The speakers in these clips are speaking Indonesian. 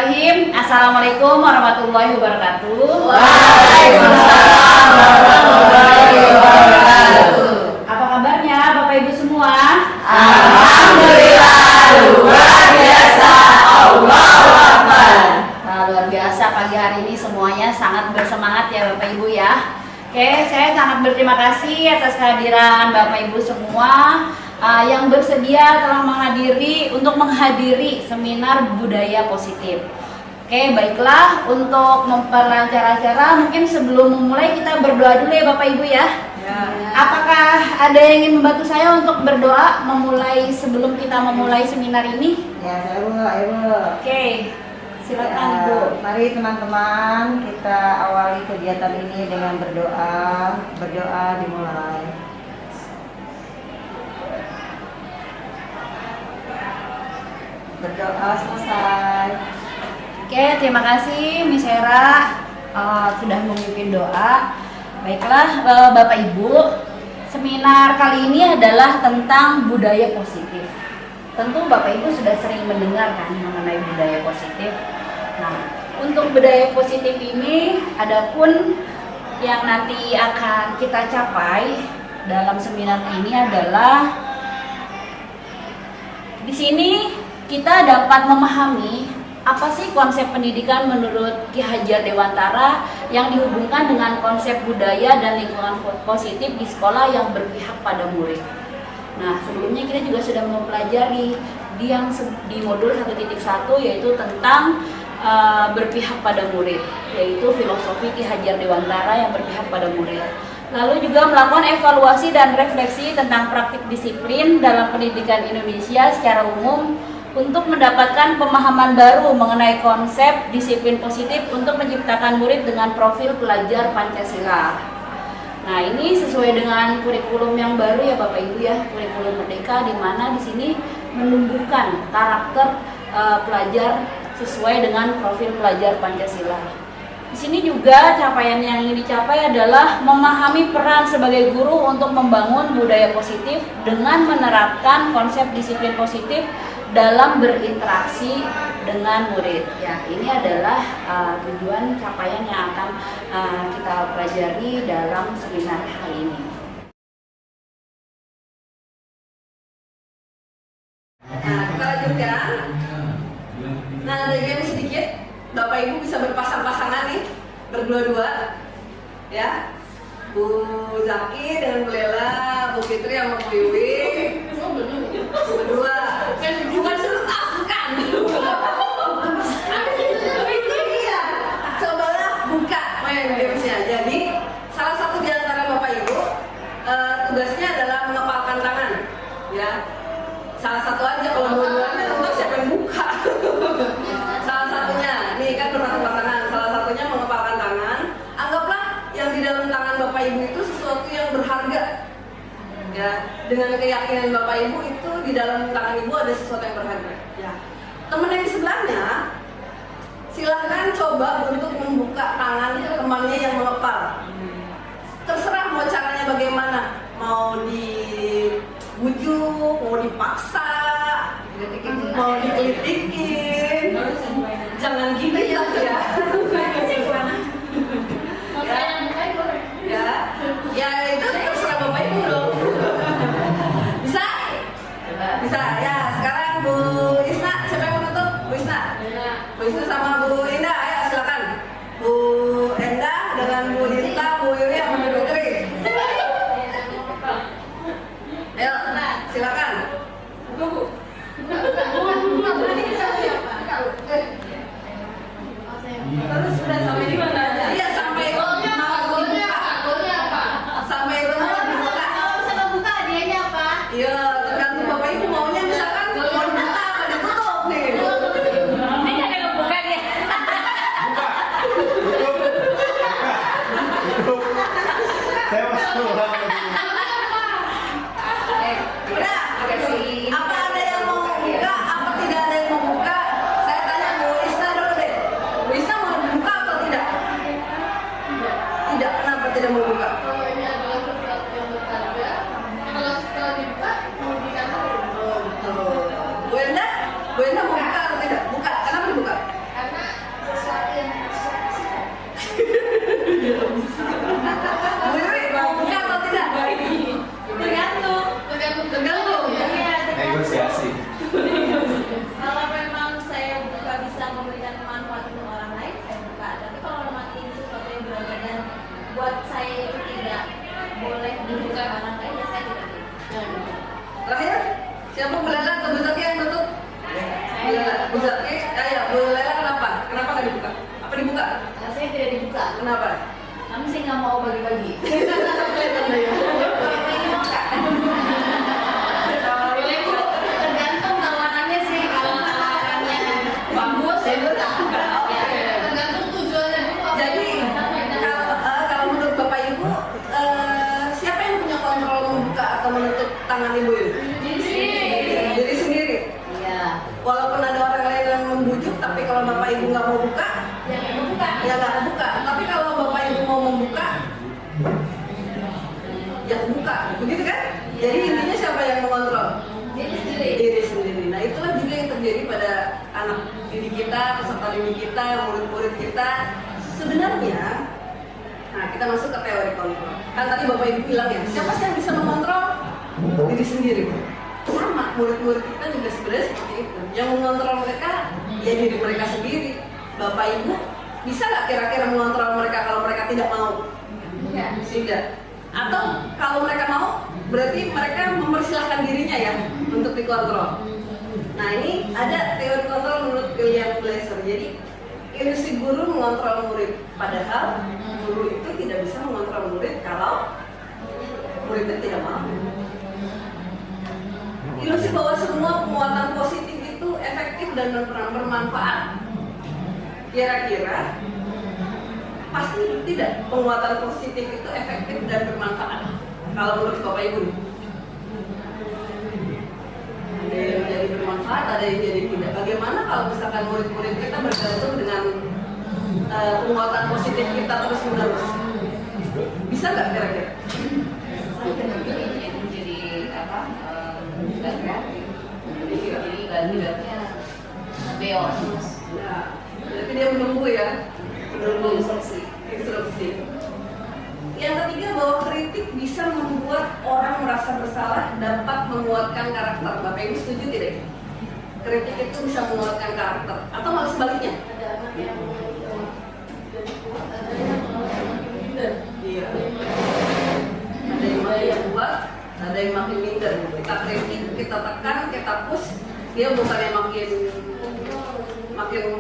Bismillahirrahmanirrahim. Assalamualaikum warahmatullahi wabarakatuh. Waalaikumsalam warahmatullahi wabarakatuh. Apa kabarnya Bapak Ibu semua? Alhamdulillah, luar biasa. Allahu Akbar. Nah, luar biasa pagi hari ini semuanya sangat bersemangat ya Bapak Ibu ya. Oke, saya sangat berterima kasih atas kehadiran Bapak Ibu semua yang bersedia telah menghadiri seminar budaya positif. Oke, baiklah, untuk memperlancar acara mungkin sebelum memulai kita berdoa dulu ya Bapak Ibu ya. Apakah ada yang ingin membantu saya untuk berdoa sebelum kita memulai seminar ini? Ya, saya Bu. Oke, silakan Ya, Bu. mari teman-teman kita awali kegiatan ini dengan berdoa. Berdoa dimulai. Berdoa selesai. Oke, terima kasih Miss Hera sudah memimpin doa. Baiklah Bapak Ibu, seminar kali ini adalah tentang budaya positif. Tentu Bapak Ibu sudah sering mendengar kan mengenai budaya positif. Nah, untuk budaya positif ini adapun yang nanti akan kita capai dalam seminar ini adalah di sini kita dapat memahami apa sih konsep pendidikan menurut Ki Hajar Dewantara yang dihubungkan dengan konsep budaya dan lingkungan positif di sekolah yang berpihak pada murid. Nah, sebelumnya kita juga sudah mempelajari di modul 1.1 yaitu tentang berpihak pada murid, yaitu filosofi Ki Hajar Dewantara yang berpihak pada murid. Lalu juga melakukan evaluasi dan refleksi tentang praktik disiplin dalam pendidikan Indonesia secara umum untuk mendapatkan pemahaman baru mengenai konsep disiplin positif untuk menciptakan murid dengan profil pelajar Pancasila. Nah, ini sesuai dengan kurikulum yang baru ya Bapak Ibu ya, kurikulum Merdeka, di mana di sini menumbuhkan karakter pelajar sesuai dengan profil pelajar Pancasila. Di sini juga capaian yang ingin dicapai adalah memahami peran sebagai guru untuk membangun budaya positif dengan menerapkan konsep disiplin positif dalam berinteraksi dengan murid. Ya, ini adalah tujuan capaian yang akan kita pelajari dalam seminar hari ini. Nah, kita lanjutkan. Nah, ada game sedikit. Bapak Ibu bisa berpasang-pasangan nih, berdua-dua. Ya. Bu Zaki dengan Bu Lela, Bu Fitri sama Bu Yui. Berdua. Bukan serentak, bukan. Iya. Cobalah buka main gamesnya. Jadi, salah satu di antara Bapak Ibu tugasnya adalah mengepalkan tangan. Ya. Salah satu aja, kalau dua-duanya untuk siapa yang buka. Salah satunya, nih kan berpasang-pasangan. Salah satunya mengepalkan tangan. Anggaplah yang di dalam tangan Bapak Ibu itu sesuatu yang berharga. Ya, dengan keyakinan Bapak Ibu itu di dalam tangan Ibu ada sesuatu yang berharga. Ya. Teman yang di sebelahnya, silahkan coba untuk membuka tangan temannya yang mengepal. Terserah mau caranya bagaimana, mau dibujuk, mau dipaksa, mau dikelitikin, jangan gitu ya. Ya itu terserah Bapak Ibu dong. Bisa ya. Sekarang Bu Isna, siapa yang menutup? Bu Isna. Bu Isna sama Bu Indah, ayo silakan. Bu Endah dengan Bu Dinta, Bu Yuri sama Bu Putri. Ayo, silakan. Bisa. Ya, Bu Lela kenapa? Kenapa nggak dibuka? Apa dibuka? Nah, saya tidak dibuka. Kenapa? Kami sih nggak mau bagi-bagi. Tergantung tawarannya sih. Kalau tawarannya bagus, ya buka. Tergantung tujuannya juga. Jadi kalau menurut Bapak Ibu, siapa yang punya kontrol membuka atau menutup tangan Ibu ini? Diri sendiri. Iya. Walaupun ada orang lain yang membujuk, tapi kalau Bapak Ibu nggak mau buka, Ya buka. ya nggak buka. Tapi kalau Bapak Ibu mau membuka, ya buka. Begitu kan? Jadi intinya siapa yang mengontrol? Diri sendiri. Diri sendiri. Nah itulah juga yang terjadi pada anak didik kita, peserta didik kita, murid-murid kita. Sebenarnya, nah kita masuk ke teori kontrol. Kan tadi Bapak Ibu bilang ya, siapa sih yang bisa mengontrol? Diri sendiri. Sama, murid-murid kita juga sebenarnya seperti itu. Yang mengontrol mereka, ya diri mereka sendiri. Bapak Ibu bisa nggak kira-kira mengontrol mereka kalau mereka tidak mau? Tidak. Atau kalau mereka mau, berarti mereka mempersilahkan dirinya ya untuk dikontrol. Nah ini ada teori kontrol menurut William Glasser. Jadi ilusi guru mengontrol murid, padahal guru itu tidak bisa mengontrol murid kalau muridnya tidak mau. Ilusi bahwa semua penguatan positif itu efektif dan bermanfaat. Kira-kira pasti tidak penguatan positif itu efektif dan bermanfaat. Kalau menurut Bapak Ibu, ada yang jadi bermanfaat, ada yang jadi tidak. Bagaimana kalau misalkan murid-murid kita bergantung dengan penguatan positif kita terus menerus? Bisa nggak kira-kira? Jadi apa? Nggak kreatif. Jadi ganti-gantinya beol. Nah, jadi dia menunggu ya, menunggu instruksi. Yang ketiga, bahwa kritik bisa membuat orang merasa bersalah, dapat menguatkan karakter. Bapak Ibu setuju tidak? Kritik itu bisa menguatkan karakter, atau malah sebaliknya? Iya. Ada yang makin kuat, ada yang makin minder. Kita kritik, kita tekan, kita push, dia bukannya makin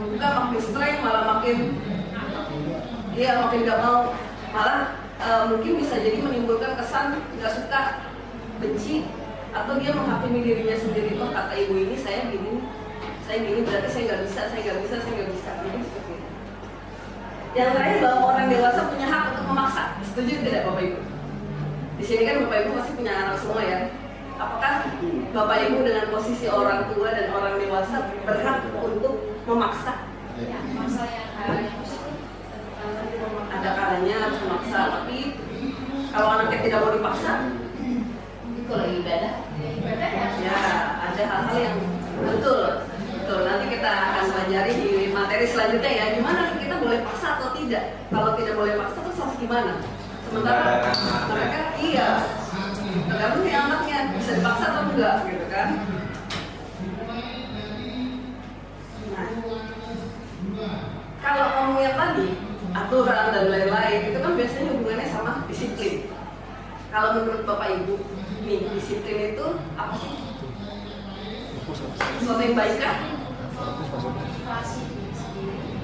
buka, makin strength, malah makin gak mau, malah mungkin bisa jadi menimbulkan kesan gak suka, benci, atau dia menghakimi dirinya sendiri. Oh kata ibu ini saya gini berarti saya nggak bisa. Jadi seperti itu. Yang terakhir, bahwa orang dewasa punya hak untuk memaksa. Setuju tidak Bapak Ibu? Di sini kan Bapak Ibu pasti punya anak semua ya. Apakah Bapak Ibu dengan posisi orang tua dan orang dewasa berhak untuk memaksa? Ya, masa yang Ada kalanya harus memaksa, tapi kalau anaknya tidak mau dipaksa, itu lagi ibadah ya ada hal-hal yang betul. Nanti kita akan pelajari di materi selanjutnya ya, gimana kita boleh paksa atau tidak. Kalau tidak boleh paksa terus harus gimana? Sementara mereka tergantung ya anaknya bisa dipaksa atau enggak gitu kan. Nah, kalau ngomong yang tadi aturan dan lain-lain itu kan biasanya hubungannya sama disiplin. Kalau menurut Bapak Ibu nih, disiplin itu apa sih? Sesuatu yang baik kah?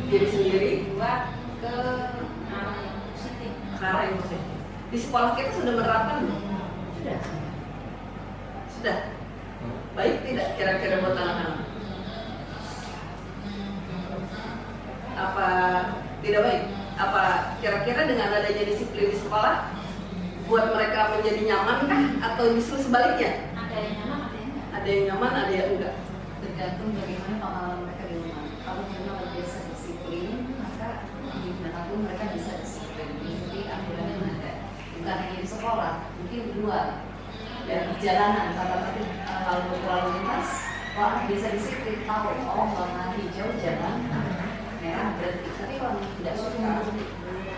Diri sendiri buat ke arah yang positif. Cara yang positif. Di sekolah kita sudah menerapkan belum? Sudah. Baik tidak kira-kira buat anak-anak? Apa tidak baik? Apa kira-kira dengan adanya disiplin di sekolah buat mereka menjadi nyaman kah? Atau justru sebaliknya? Ada yang nyaman, ada yang enggak. Ada yang nyaman, ada yang enggak. Tergantung bagaimana pengalaman mereka di rumah. Kalau memang terbiasa disiplin, maka di manapun mereka bisa disiplin. Jadi aturan yang ada, bukan hanya di sekolah, mungkin di luar dan di jalanan. Kalau berlalu lintas, orang bisa disiplin, tahu warna hijau jalan, merah berhenti. Tapi kalau tidak suka,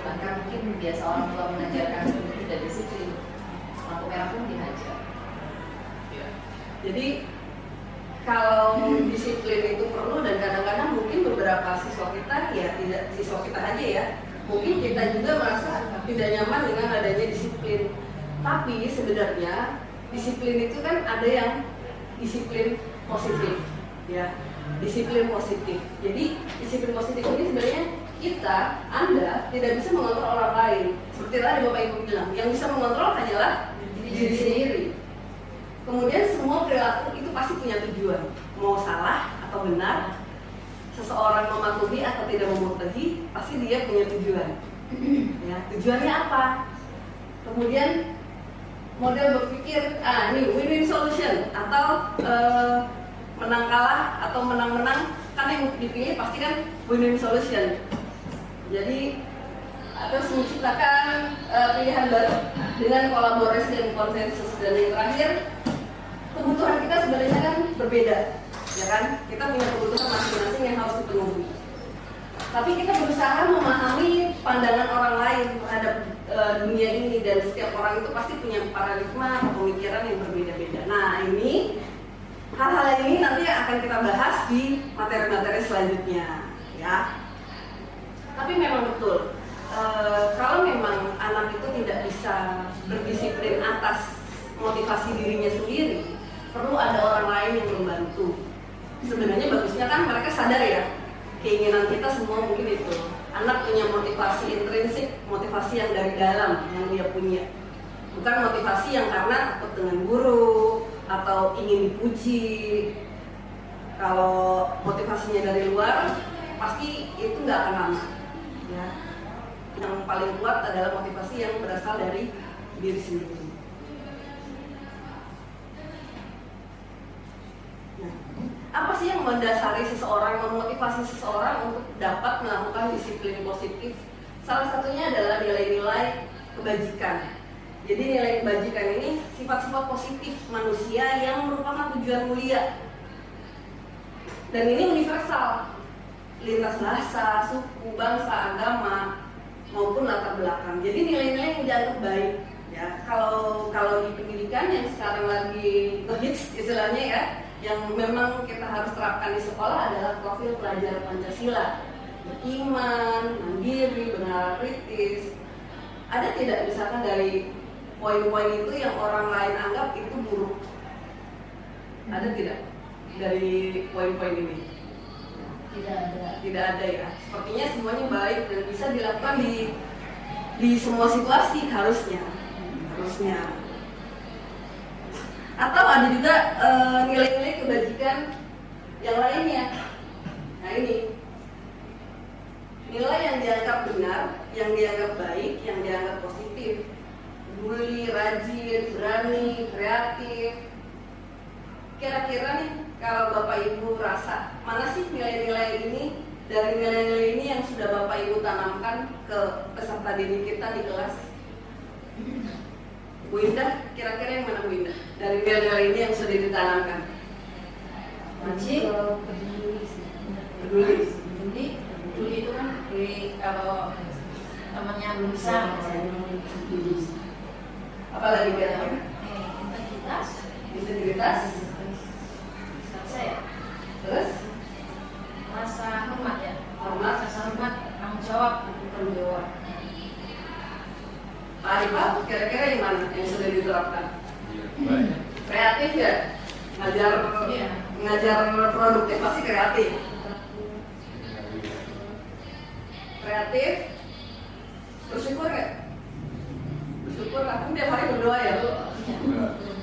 maka mungkin biasa orang tua mengajarkan tidak disiplin, lampu merah pun dihajar. Jadi kalau disiplin itu perlu, dan kadang-kadang mungkin beberapa siswa kita ya tidak siswa kita aja ya, mungkin kita juga merasa tidak nyaman dengan adanya disiplin. Tapi sebenarnya disiplin itu kan ada yang disiplin positif ya, disiplin positif. Jadi disiplin positif ini sebenarnya Anda tidak bisa mengontrol orang lain. Seperti tadi Bapak Ibu bilang, yang bisa mengontrol hanyalah diri sendiri. Kemudian semua perilaku itu pasti punya tujuan. Mau salah atau benar, seseorang mematuhi atau tidak mematuhi, pasti dia punya tujuan. Ya, tujuannya apa? Kemudian model berpikir, ini win-win solution atau menang kalah atau menang-menang, kan yang dipilih pasti kan win-win solution. Jadi terus menciptakan pilihan baru dengan kolaborasi dan konsensus. Dan yang terakhir, kebutuhan kita sebenarnya kan berbeda, ya kan? Kita punya kebutuhan masing-masing yang harus dipenuhi. Tapi kita berusaha memahami pandangan orang lain terhadap dunia ini, dan setiap orang itu pasti punya paradigma atau pemikiran yang berbeda-beda. Nah, ini hal-hal ini nanti akan kita bahas di materi-materi selanjutnya, ya. Tapi memang betul, kalau memang anak itu tidak bisa berdisiplin atas motivasi dirinya sendiri, perlu ada orang lain yang membantu. Sebenarnya bagusnya kan mereka sadar ya, keinginan kita semua mungkin itu. Anak punya motivasi intrinsik, motivasi yang dari dalam yang dia punya, bukan motivasi yang karena takut dengan guru atau ingin dipuji. Kalau motivasinya dari luar, pasti itu nggak akan lama, ya. Yang paling kuat adalah motivasi yang berasal dari diri sendiri. Nah, apa sih yang mendasari seseorang, memotivasi seseorang untuk dapat melakukan disiplin positif? Salah satunya adalah nilai-nilai kebajikan. Jadi nilai kebajikan ini sifat-sifat positif manusia yang merupakan tujuan mulia. Dan ini universal, lintas bahasa, suku, bangsa, agama, maupun latar belakang. Jadi nilai-nilai yang dianggap baik, ya. Kalau di pendidikan yang sekarang lagi hits istilahnya ya, yang memang kita harus terapkan di sekolah adalah profil pelajar Pancasila. Beriman, mandiri, benar kritis. Ada tidak misalkan dari poin-poin itu yang orang lain anggap itu buruk? Ada tidak dari poin-poin ini? Tidak ada ya. Sepertinya semuanya baik dan bisa dilakukan di semua situasi harusnya. Atau ada juga nilai-nilai kebajikan yang lainnya. Nah ini nilai yang dianggap benar, yang dianggap baik, yang dianggap positif. Peduli, rajin, berani, kreatif. Kira-kira nih kalau Bapak Ibu rasa mana sih nilai-nilai ini, dari nilai-nilai ini yang sudah Bapak Ibu tanamkan ke peserta didik kita di kelas? Bu Indah, kira-kira yang mana Bu Indah? Dari nilai-nilai ini yang sudah ditanamkan? Wajib Peduli. peduli itu kan kalau temannya belum bisa, Apalagi kira-kira? integritas, Integritas. Terus? rasa hormat ya, Hormat. tanggung jawab, tanggung jawab. Pak Arifah, kira-kira yang mana yang sudah diterapkan? Banyak. Kreatif ya? Iya. Ngajar produktif pasti kreatif. Kreatif, bersyukur nggak? Bersyukur lah, kan tiap hari berdoa ya Bu.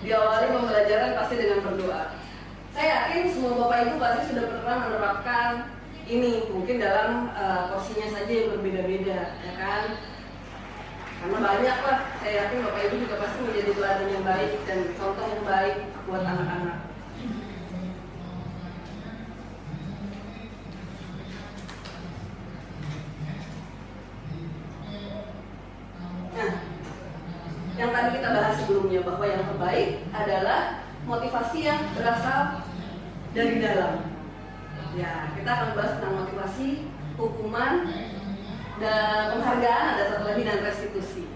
Diawali pembelajaran pasti dengan berdoa. Saya yakin semua Bapak Ibu pasti sudah pernah menerapkan ini, mungkin dalam porsinya saja yang berbeda-beda, ya kan? Karena banyak lah, saya yakin Bapak Ibu juga pasti menjadi teladan yang baik dan contoh yang baik buat anak-anak. Nah, yang tadi kita bahas sebelumnya bahwa yang terbaik adalah motivasi yang berasal dari dalam. Ya, kita akan bahas tentang motivasi, hukuman, dan penghargaan, ada satu lagi, dan restitusi.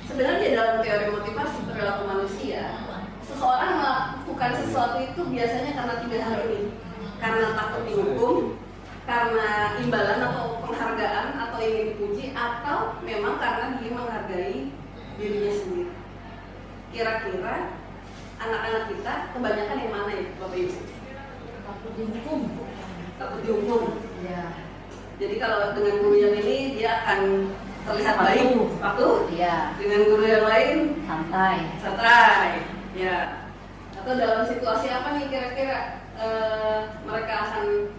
Sebenarnya dalam teori motivasi perilaku manusia, seseorang melakukan sesuatu itu biasanya karena tiga hal ini: karena takut dihukum, karena imbalan atau penghargaan, atau ingin dipuji, atau memang karena dia menghargai dirinya sendiri. Kira-kira anak-anak kita kebanyakan yang mana ya Bapak Ibu? Takut dihukum. Takut dihukum. Ya. Jadi kalau dengan guru yang ini dia akan terlihat baik, patuh. Iya. Dengan guru yang lain Santai. santai. Ya. Atau dalam situasi apa nih kira-kira mereka akan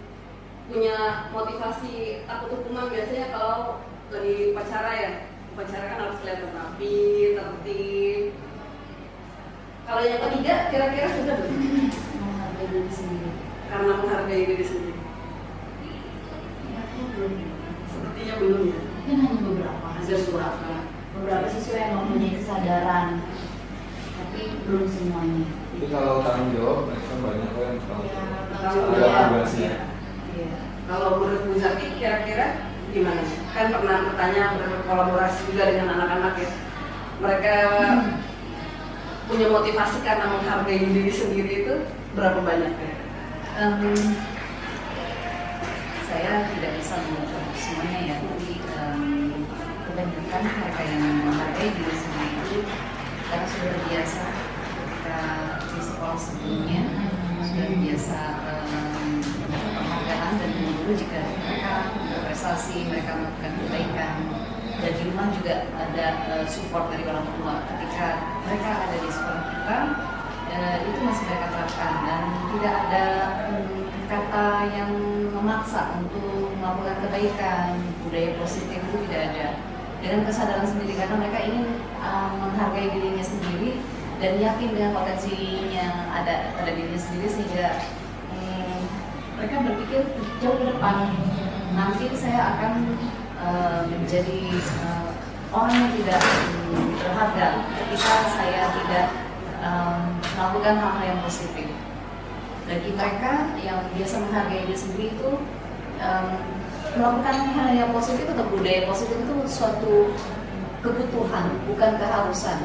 punya motivasi takut hukuman? Biasanya kalau lagi upacara ya, upacara kan harus kelihatan rapi, tertib. Kalau yang ketiga kira-kira sudah belum? Menghargai diri sendiri. Karena menghargai diri sendiri. Ya, belum. Sepertinya belum ya. Mungkin hanya beberapa. Ada beberapa. Beberapa siswa yang mempunyai kesadaran, tapi belum semuanya. Tapi kalau tanggung jawab mereka banyak kan kalau Tanggung ada jawab. tugasnya. Iya. Kalau menurut Bu Zaki kira-kira gimana? Kan pernah bertanya, berkolaborasi juga dengan anak-anak ya. Mereka punya motivasi karena menghargai diri sendiri itu berapa banyak ya? Saya tidak bisa mengukur semuanya ya, tapi kebanyakan mereka yang menghargai diri sendiri itu karena sudah biasa ketika di sekolah sebelumnya sudah biasa penghargaan dan guru jika mereka berprestasi, mereka melakukan kebaikan, dan di rumah juga ada support dari orang tua ketika mereka ada di sekolah kita. Itu masih mereka terapkan dan tidak ada kata yang memaksa untuk melakukan kebaikan, budaya positif itu tidak ada. Dengan kesadaran sendiri karena mereka ingin menghargai dirinya sendiri dan yakin dengan potensinya ada pada dirinya sendiri sehingga mereka berpikir jauh ke depan. Nanti saya akan menjadi orang yang tidak berharga ketika saya tidak melakukan hal-hal yang positif. Bagi mereka yang biasa menghargai diri sendiri itu melakukan hal yang positif atau budaya positif itu suatu kebutuhan, bukan keharusan,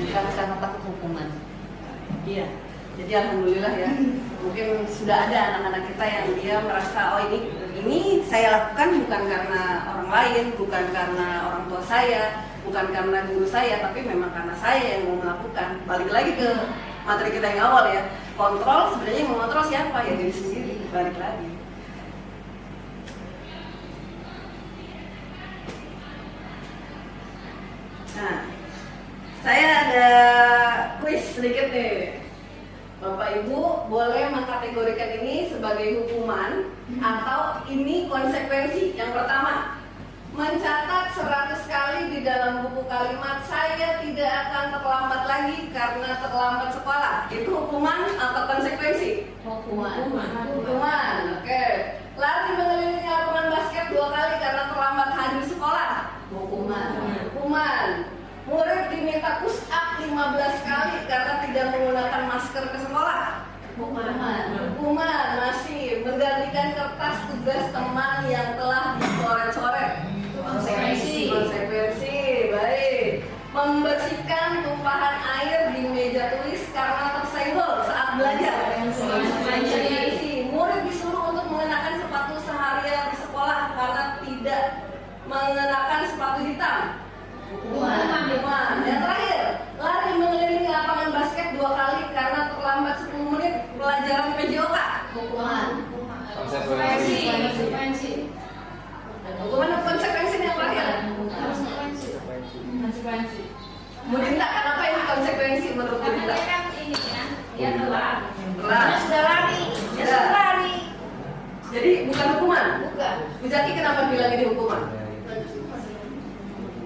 bukan karena takut hukuman. Iya. Jadi alhamdulillah ya, mungkin sudah ada anak-anak kita yang dia merasa oh ini saya lakukan bukan karena orang lain, bukan karena orang tua saya, bukan karena guru saya, tapi memang karena saya yang mau melakukan. Balik lagi ke materi kita yang awal ya, kontrol sebenarnya yang mengontrol siapa ya, diri sendiri. Balik lagi. Nah, saya ada kuis sedikit nih. Bapak Ibu boleh mengkategorikan ini sebagai hukuman atau ini konsekuensi. Yang pertama, mencatat 100 kali di dalam buku kalimat saya tidak akan terlambat lagi karena terlambat sekolah. Itu hukuman atau konsekuensi? Hukuman. Hukuman, oke. Lari mengelilingi lapangan basket 2 kali karena terlambat hadir sekolah. Hukuman. Hukuman. Murid diminta push up 15 kali karena tidak menggunakan masker ke sekolah. Hukuman. Hukuman masih menggantikan kertas tugas teman yang telah dicoret-coret. Konsekuensi. Konsekuensi, baik. Membersihkan tumpahan air di meja tulis karena tersenggol saat belajar. Konsekuensi. Murid disuruh untuk mengenakan sepatu seharian di sekolah karena tidak mengenakan sepatu hitam. Hukuman. Yang terakhir, lari mengelilingi lapangan basket 2 kali karena terlambat 10 menit pelajaran PJOK. Hukuman. Konsekuensi. Hukuman dan konsekuensi yang terakhir. Konsekuensi. Mau dimintakan apa ini konsekuensi menurut Dinda? Kan ini ya, dia telat. Telat. Dia sudah lari. Dia Ya. sudah lari. Jadi bukan hukuman. Bukan. Bu Zaki kenapa bilang ini hukuman?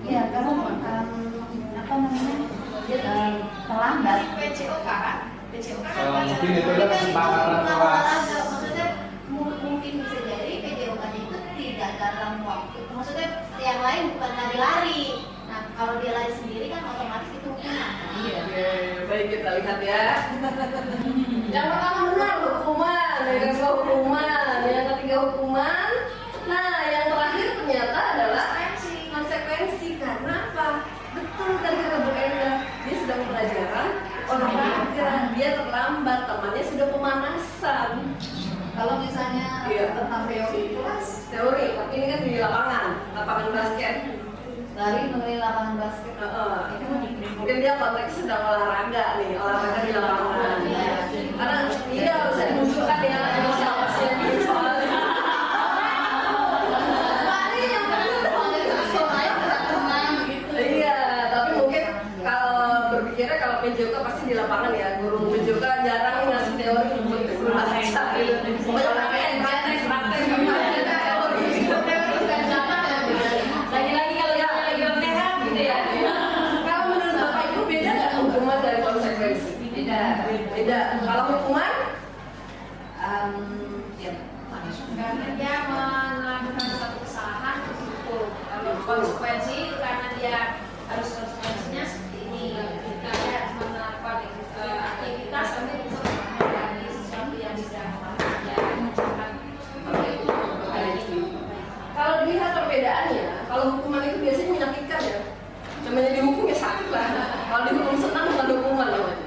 Ya karena apa namanya terlambat. PCOK kan? PCOK kan Mungkin itu adalah kesepakatan kelas. Maksudnya mungkin bisa jadi PJOK-nya itu tidak dalam waktu. Maksudnya yang lain bukan lari-lari. Nah kalau dia lari sendiri kan otomatis itu hukuman. Iya. Oke, baik kita lihat ya. Yang pertama benar hukuman, yang kedua hukuman, yang ketiga hukuman. Nah, yang terakhir ternyata adalah konsekuensi. Karena apa? Betul tadi kata Bu Enda, dia sedang pelajaran olahraga, dia terlambat, temannya sudah pemanasan. Kalau misalnya Iya. tentang teori kelas, Teori, tapi ini kan di lapangan basket. lari mengenai lapangan basket. Mungkin dia konteks sedang olahraga nih, olahraga di lapangan. Karena dia bisa dimunculkan ya siapa sih yang bisa soalnya. Iya, tapi mungkin kalau berpikirnya kalau PJOK pasti di lapangan ya. Guru PJOK jarang ngasih teori untuk guru bahasa gitu. Pokoknya praktek. Lagi-lagi kalau lagi sehat gitu ya. Kalau menurut Bapak Ibu beda nggak hukuman dari konsekuensi? Beda. Kalau hukuman, Ya, Karena dia melakukan suatu kesalahan hukum. Kalau konsekuensi karena dia harus konsekuensinya seperti ini. Kayak melakukan aktivitas tapi untuk mengurangi sesuatu yang bisa membahayakan. kalau dilihat perbedaannya, kalau hukuman itu biasanya menyakitkan ya. Namanya dihukum ya sakit lah. Kalau dihukum senang bukan hukuman namanya.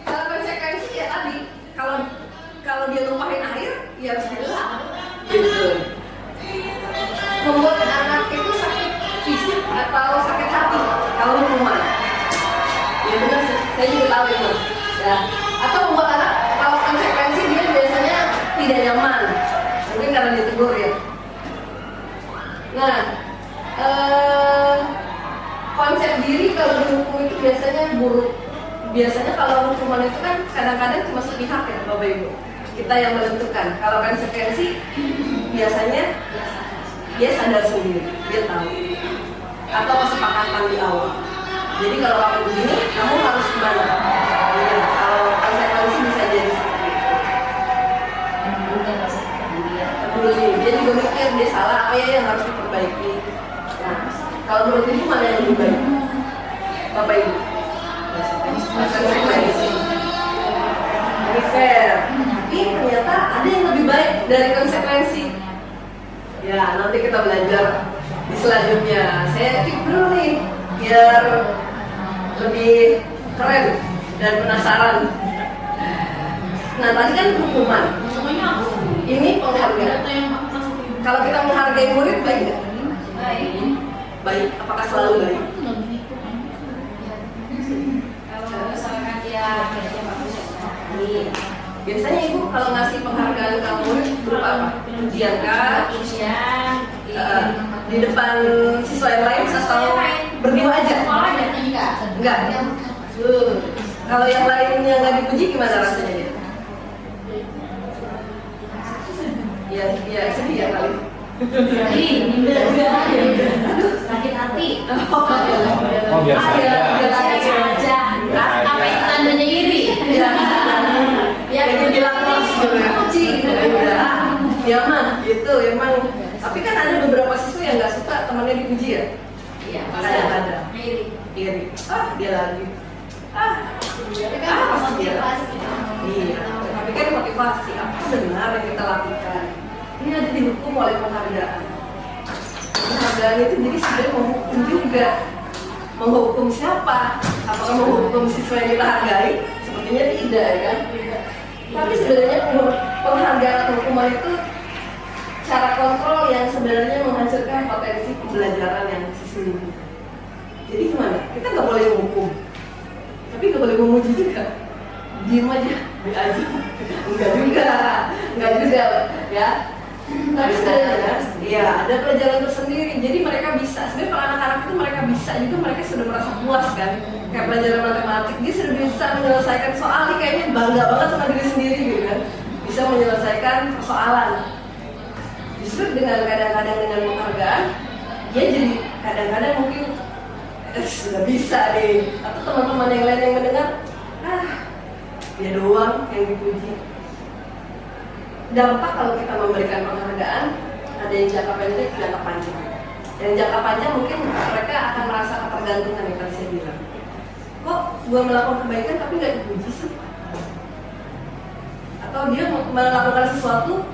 Kalau konsekuensi ya tadi, kalau dia lupain air, ya harus dilap. Gitu. Membuat anak itu sakit fisik atau sakit hati kalau hukuman. Ya benar, saya juga tahu itu. Ya. Atau membuat anak kalau konsekuensi dia biasanya tidak nyaman. Mungkin karena ditegur ya. Nah, konsep diri kalau dihukum itu biasanya buruk. Biasanya kalau hukuman itu kan kadang-kadang cuma sepihak ya Bapak Ibu. Kita yang menentukan. Kalau konsekuensi biasanya dia sadar sendiri, dia tahu. Atau kesepakatan di awal. Jadi kalau kamu begini, kamu harus gimana? Ya, kalau konsekuensi bisa jadi seperti itu. menimbulkan rasa kepedulian. Peduli, dia juga mikir dia salah, apa ya yang harus diperbaiki. Nah, kalau menurut Ibu mana yang lebih baik? Bapak Ibu? Konsekuensi. Lebih fair. Tapi ternyata ada yang lebih baik dari konsekuensi. Ya, nanti kita belajar di selanjutnya. Saya keep dulu nih, biar lebih keren dan penasaran. Nah, tadi kan hukuman. Ini penghargaan. Kalau kita menghargai murid baik nggak? Baik. Apakah selalu baik? Kalau misalkan dia kerja bagus ya. Biasanya Ibu kalau ngasih penghargaan ke murid berupa apa? Ujian kah? Ujian Di depan siswa yang lain atau berdua aja? Sekolah ya enggak. Enggak. Kalau yang lainnya nggak dipuji gimana rasanya dia? Ya sedih ya kali. sakit hati. Oh biasa aja. Biasa aja. Apa itu tandanya iri? Ya dia bilang puji gitu ya. Ya mah gitu emang. Tapi kan ada beberapa siswa yang nggak suka temannya dipuji ya. Iya, Ada. Iri. Iri. Dia lagi. Tapi kan Pasti dia. motivasi. Iya. Tapi kan motivasi apa benar yang kita lakukan. Ini ada dihukum oleh penghargaan. Penghargaan itu jadi sebenarnya menghukum juga. Menghukum siapa? Apakah menghukum siswa yang kita hargai? Sepertinya tidak ya kan? Tapi sebenarnya penghargaan atau hukuman itu cara kontrol yang sebenarnya menghancurkan potensi pembelajaran yang sesungguhnya. Jadi gimana? Kita nggak boleh menghukum, tapi nggak boleh memuji juga. Diem aja, be aja. Enggak juga, ya. Tapi sebenarnya, ya ada pelajaran tersendiri. Jadi mereka bisa. Sebenarnya kalau anak-anak itu mereka bisa juga, mereka sudah merasa puas kan. Kayak pelajaran matematik, dia sudah bisa menyelesaikan soal. Ini kayaknya bangga banget sama diri sendiri gitu kan. Bisa menyelesaikan persoalan. Justru dengan kadang-kadang dengan penghargaan, dia jadi kadang-kadang mungkin sudah bisa deh. Atau teman-teman yang lain yang mendengar, dia doang yang dipuji. Dampak kalau kita memberikan penghargaan, ada yang jangka pendek, jangka panjang. Yang jangka panjang mungkin mereka akan merasa ketergantungan yang tadi saya bilang. Kok gue melakukan kebaikan tapi nggak dipuji sih? Atau dia melakukan sesuatu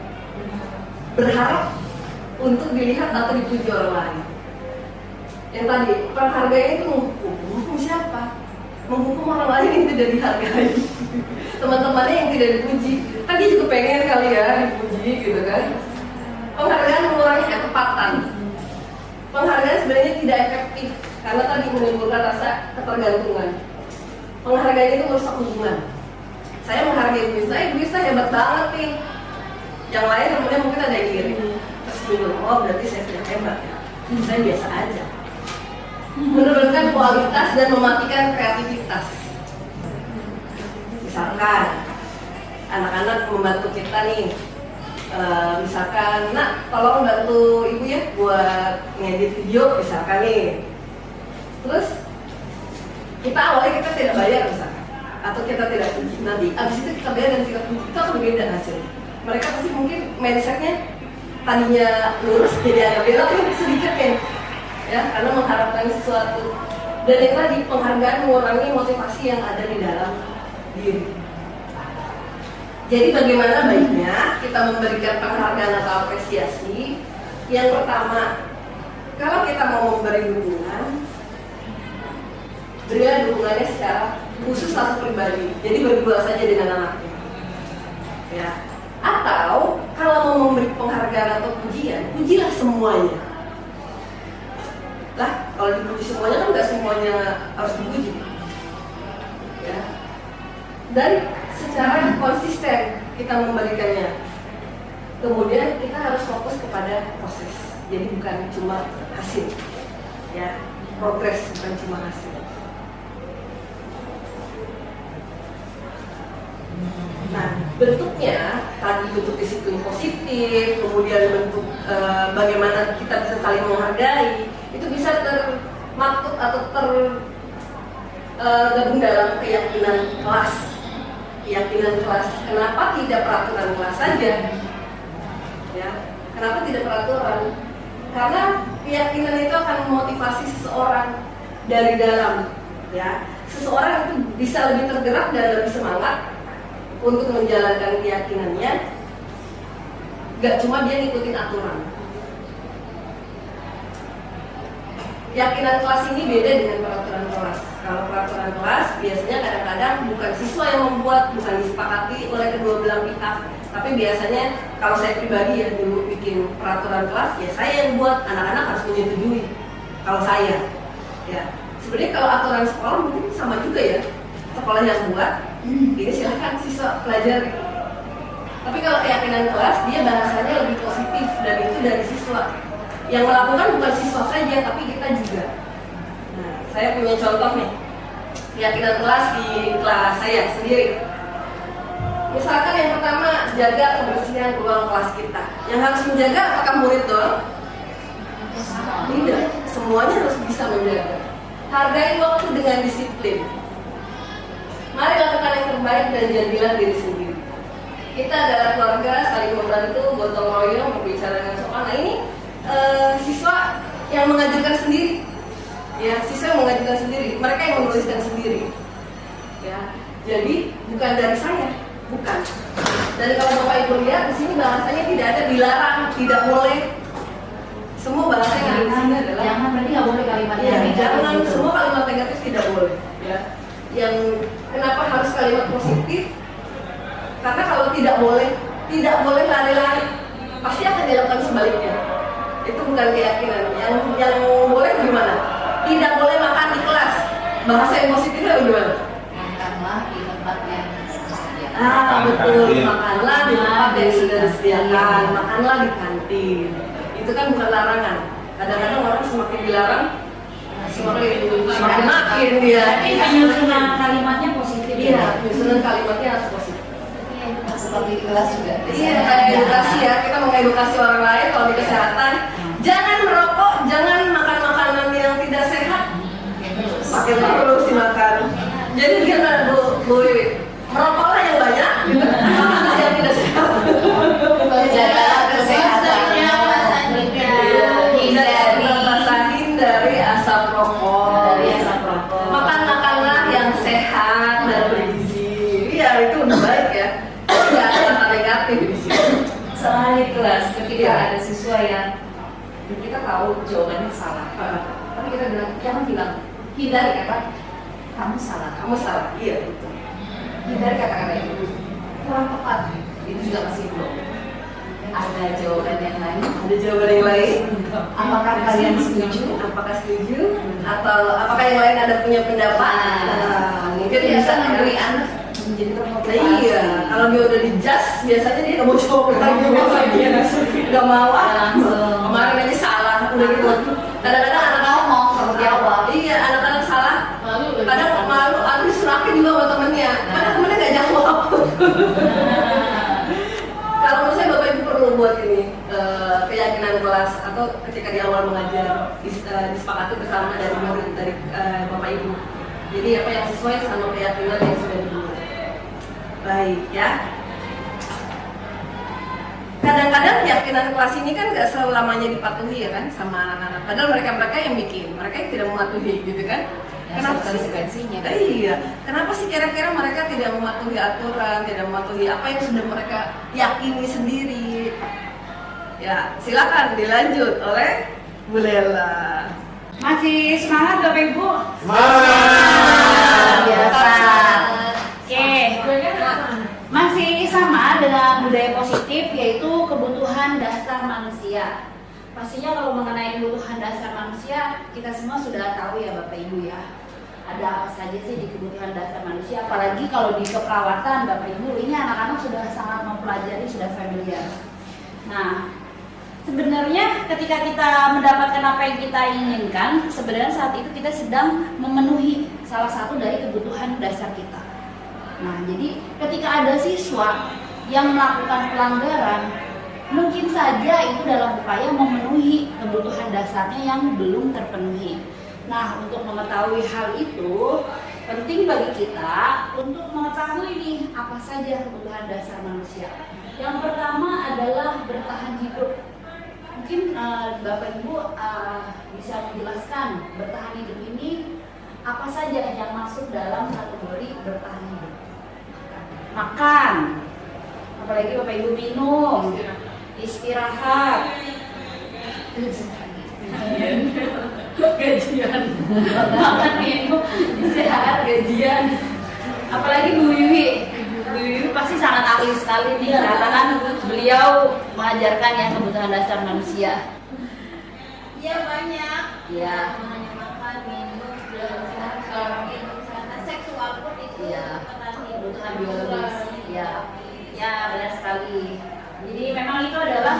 berharap untuk dilihat atau dipuji orang lain. Yang tadi, penghargaan itu menghukum siapa? Menghukum orang lain yang tidak dihargai. Teman-temannya yang tidak dipuji. Kan dia juga pengen kali ya dipuji gitu kan. Penghargaan mengurangi ketepatan. penghargaan sebenarnya tidak efektif karena tadi menimbulkan rasa ketergantungan. Penghargaan itu merusak hubungan. Saya menghargai ibu saya hebat banget nih. Yang lain kemudian mungkin ada yang iri. Terus bingung, oh berarti saya tidak hebat ya. Saya biasa aja. Menurunkan kualitas dan mematikan kreativitas. Misalkan anak-anak membantu kita nih, misalkan, nak tolong bantu ibu ya buat ngedit video misalkan nih. Terus kita awalnya kita tidak bayar misalkan, atau kita tidak puji, nanti abis itu kita bayar dan kita puji, itu akan berbeda hasilnya. Mereka pasti mungkin mindsetnya tadinya lurus jadi agak belok sedikit ya, karena mengharapkan sesuatu. Dan yang tadi penghargaan mengurangi motivasi yang ada di dalam diri. Jadi bagaimana baiknya kita memberikan penghargaan atau apresiasi? Yang pertama, kalau kita mau memberi dukungan, berilah dukungannya secara khusus satu pribadi. Jadi berdua saja dengan anaknya. Ya. Atau kalau mau memberi penghargaan atau pujian, pujilah semuanya. Lah, kalau dipuji semuanya kan nggak semuanya harus dipuji. Ya. Dan secara konsisten kita memberikannya. Kemudian kita harus fokus kepada proses. Jadi bukan cuma hasil. Ya, progres bukan cuma hasil. Nah, bentuknya tadi bentuk disiplin positif, kemudian bentuk bagaimana kita bisa saling menghargai, itu bisa termaktub atau tergabung dalam keyakinan kelas. Keyakinan kelas. Kenapa tidak peraturan kelas saja? Ya, kenapa tidak peraturan? Karena keyakinan itu akan memotivasi seseorang dari dalam. Ya, seseorang itu bisa lebih tergerak dan lebih semangat untuk menjalankan keyakinannya. Gak cuma dia ngikutin aturan. Keyakinan kelas ini beda dengan peraturan kelas. Kalau peraturan kelas biasanya kadang-kadang bukan siswa yang membuat, bukan disepakati oleh kedua belah pihak, tapi biasanya kalau saya pribadi ya dulu bikin peraturan kelas, ya saya yang buat, anak-anak harus menyetujui. Kalau saya, ya sebenarnya kalau aturan sekolah mungkin sama juga ya, sekolah yang buat, ini silahkan siswa pelajari. Tapi kalau keyakinan kelas, dia bahasanya lebih positif dan itu dari siswa. Yang melakukan bukan siswa saja, tapi kita juga. Nah, saya punya contoh nih, keyakinan kelas di kelas saya sendiri. Misalkan yang pertama, jaga kebersihan ruang kelas kita. Yang harus menjaga apakah murid doang? Tidak, semuanya harus bisa menjaga. Hargai waktu dengan disiplin. Mari lakukan yang terbaik dan jadilah diri sendiri. Kita adalah keluarga, saling membantu, gotong royong, berbicara dengan sopan. Nah ini siswa yang mengajukan sendiri, ya siswa yang mengajukan sendiri, mereka yang menuliskan sendiri, ya. Jadi bukan dari saya, bukan. Dan kalau Bapak Ibu lihat di sini bahasanya tidak ada dilarang, tidak boleh. Semua bahasa yang ada di sini adalah jangan, berarti nggak boleh kalimatnya. Ya, jangan, semua kalimat negatif tidak boleh. Ya. Yang kenapa harus kalimat positif? Karena kalau tidak boleh lari-lari, pasti akan dilakukan sebaliknya. Itu bukan keyakinan. Yang boleh gimana? Tidak boleh makan di kelas. Bahasa yang positifnya gimana? Makanlah di tempat yang disediakan. Betul. Makanlah di tempat yang sudah disediakan. Makanlah di kantin. Itu kan bukan larangan. Kadang-kadang orang semakin dilarang, semakin makin dia. Tapi penyusunan kalimatnya positif. Iya, penyusunan kalimatnya harus positif. Seperti di kelas juga. Iya, kayak edukasi ya. Kita mengedukasi orang lain kalau di kesehatan. Jangan merokok, jangan makan makanan yang tidak sehat. Pakai terus dimakan. Jadi gimana Bu Wiwi? Merokoklah yang banyak, gitu. Makanan yang tidak sehat. Jaga kesehatannya. Hindari asap rokok. Makan-makanlah yang sehat dan bergizi. Iya, itu lebih baik ya. Tidak ada kata negatif di sini. Soalnya di kelas ketika ada siswa yang kita tahu jawabannya salah, tapi kita jangan bilang, hindari kata kamu salah. Iya betul. Hindari kata-kata itu kurang tepat, itu juga masih belum. Ada jawaban yang lain. Ada jawaban yang lain. Apakah kalian setuju? Apakah setuju? Atau apakah yang lain ada punya pendapat? Mungkin Biasa bisa memberi ya. anak menjadi termotivasi. Iya, kalau dia udah di-judge, biasanya dia nggak mau coba lagi, nggak mau Langsung. Kemarin aja salah, udah gitu. Kadang-kadang anak Ngomong kalau jawab. iya, anak-anak salah. Kadang malu, aku disurakin juga sama temennya. Padahal temennya nggak jawab. Kalau menurut saya Bapak Ibu perlu buat ini keyakinan kelas atau ketika di awal mengajar disepakati bersama dari murid dari Bapak Ibu. Jadi apa yang sesuai sama keyakinan yang sudah dibuat. Baik ya. Kadang-kadang keyakinan kelas ini kan nggak selamanya dipatuhi ya kan sama anak-anak. Padahal mereka yang bikin, mereka yang tidak mematuhi gitu kan. Ya, Kenapa sih? konsekuensinya. Iya. Kenapa sih kira-kira mereka tidak mematuhi aturan, tidak mematuhi apa yang sudah mereka yakini sendiri? Ya, silakan dilanjut oleh Bu Lela. Masih semangat Bapak Ibu? Semangat! Biasa. Oke. Masih sama dengan budaya positif, yaitu kebutuhan dasar manusia. Pastinya kalau mengenai kebutuhan dasar manusia, kita semua sudah tahu ya Bapak Ibu ya. Ada apa saja sih di kebutuhan dasar manusia, apalagi kalau di keperawatan Bapak Ibu, ini anak-anak sudah sangat mempelajari, sudah familiar. Nah, sebenarnya ketika kita mendapatkan apa yang kita inginkan, sebenarnya saat itu kita sedang memenuhi salah satu dari kebutuhan dasar kita. Nah, jadi ketika ada siswa yang melakukan pelanggaran, mungkin saja itu dalam upaya memenuhi kebutuhan dasarnya yang belum terpenuhi. Nah, untuk mengetahui hal itu, penting bagi kita untuk mengetahui nih apa saja kebutuhan dasar manusia. Yang pertama adalah bertahan hidup. Mungkin Bapak Ibu bisa menjelaskan bertahan hidup ini apa saja yang masuk dalam kategori bertahan hidup. Makan, apalagi Bapak Ibu minum, istirahat, gajian, makan minum, istirahat, gajian. Apalagi Bu Wiwi pasti sangat ahli sekali nih, karena kan beliau mengajarkan yang kebutuhan dasar manusia. Iya banyak. Iya. Hanya makan, minum, istirahat, karena seksual pun itu Iya. Kebutuhan biologis. Iya. Ya, ya benar sekali. Jadi memang itu adalah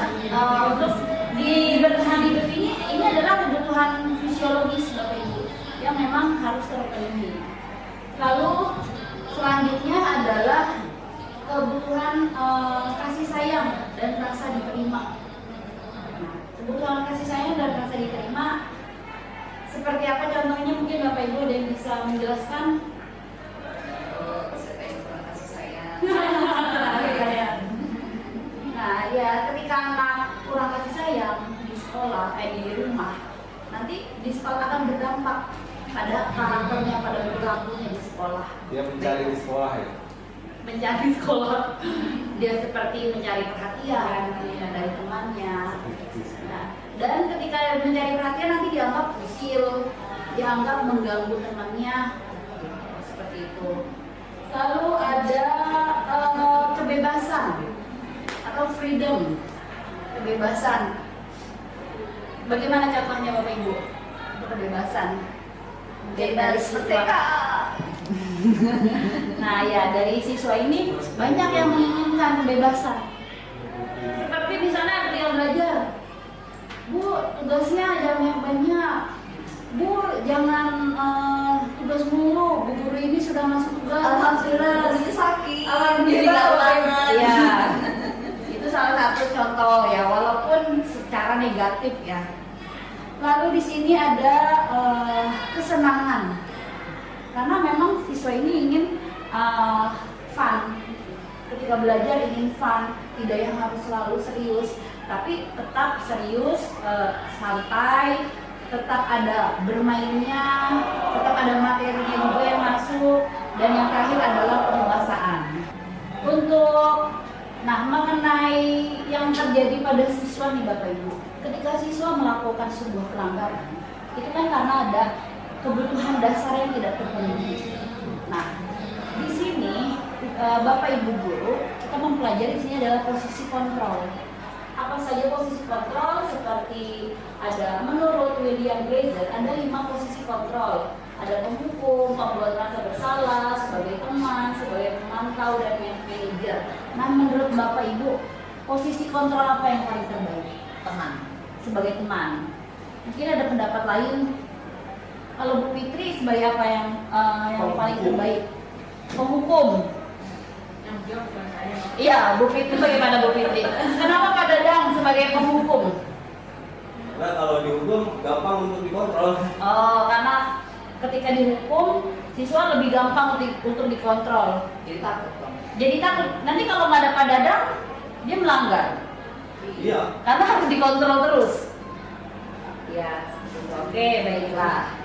untuk di bertahan hidup ini adalah kebutuhan fisiologis Bapak Ibu yang memang harus terpenuhi. Lalu selanjutnya adalah kebutuhan kasih sayang dan rasa diterima. Nah, kebutuhan kasih sayang dan rasa diterima seperti apa contohnya, mungkin Bapak Ibu ada yang bisa menjelaskan? Siapa yang kurang kasih sayang? Nah, ya ketika anak kurang kasih sayang di sekolah, di rumah, nanti di sekolah akan berdampak pada karakternya, pada perilakunya di sekolah. Dia mencari di sekolah ya? Mencari sekolah, dia seperti mencari perhatian dari temannya. Nah, dan ketika mencari perhatian nanti dianggap usil, dianggap mengganggu temannya, seperti itu. Lalu ada kebebasan atau freedom, kebebasan. Bagaimana contohnya Bapak Ibu untuk kebebasan? Bebas merdeka. Nah ya, dari siswa ini banyak yang menginginkan kebebasan. Seperti misalnya ketika belajar, Bu, tugasnya jangan yang banyak. Bu, jangan tugas mulu. Bu guru ini sudah masuk tugas. Alhamdulillah, gurunya sakit. Alhamdulillah. Jadi Ya, itu salah satu contoh ya, walaupun secara negatif ya. Lalu di sini ada kesenangan, karena memang siswa ini ingin fun. Ketika belajar ingin fun, tidak yang harus selalu serius, tapi tetap serius, santai, tetap ada bermainnya, tetap ada materinya juga yang masuk, dan yang terakhir adalah penguasaan. Untuk mengenai yang terjadi pada siswa nih Bapak Ibu, ketika siswa melakukan sebuah pelanggaran, itu kan karena ada kebutuhan dasar yang tidak terpenuhi. Nah, di sini Bapak Ibu guru, kita mempelajari di sini adalah posisi kontrol. apa saja posisi kontrol, seperti ada menurut William Glazer ada 5 posisi kontrol. Ada penghukum, pembuat merasa bersalah, sebagai teman, sebagai pemantau, dan yang manajer. Nah, menurut Bapak Ibu, posisi kontrol apa yang paling terbaik? Teman. Sebagai teman. Mungkin ada pendapat lain. Kalau Bu Fitri sebagai apa yang paling terbaik? Penghukum. Yang jawab bukan saya. Iya, Bu Fitri bagaimana Bu Fitri? Kenapa Pak Dadang sebagai penghukum? Karena kalau dihukum gampang untuk dikontrol. Oh, karena ketika dihukum siswa lebih gampang untuk dikontrol. Jadi takut dong. Jadi takut. Nanti kalau nggak ada Pak Dadang, dia melanggar. Iya. Karena harus dikontrol terus. Ya, oke, baiklah.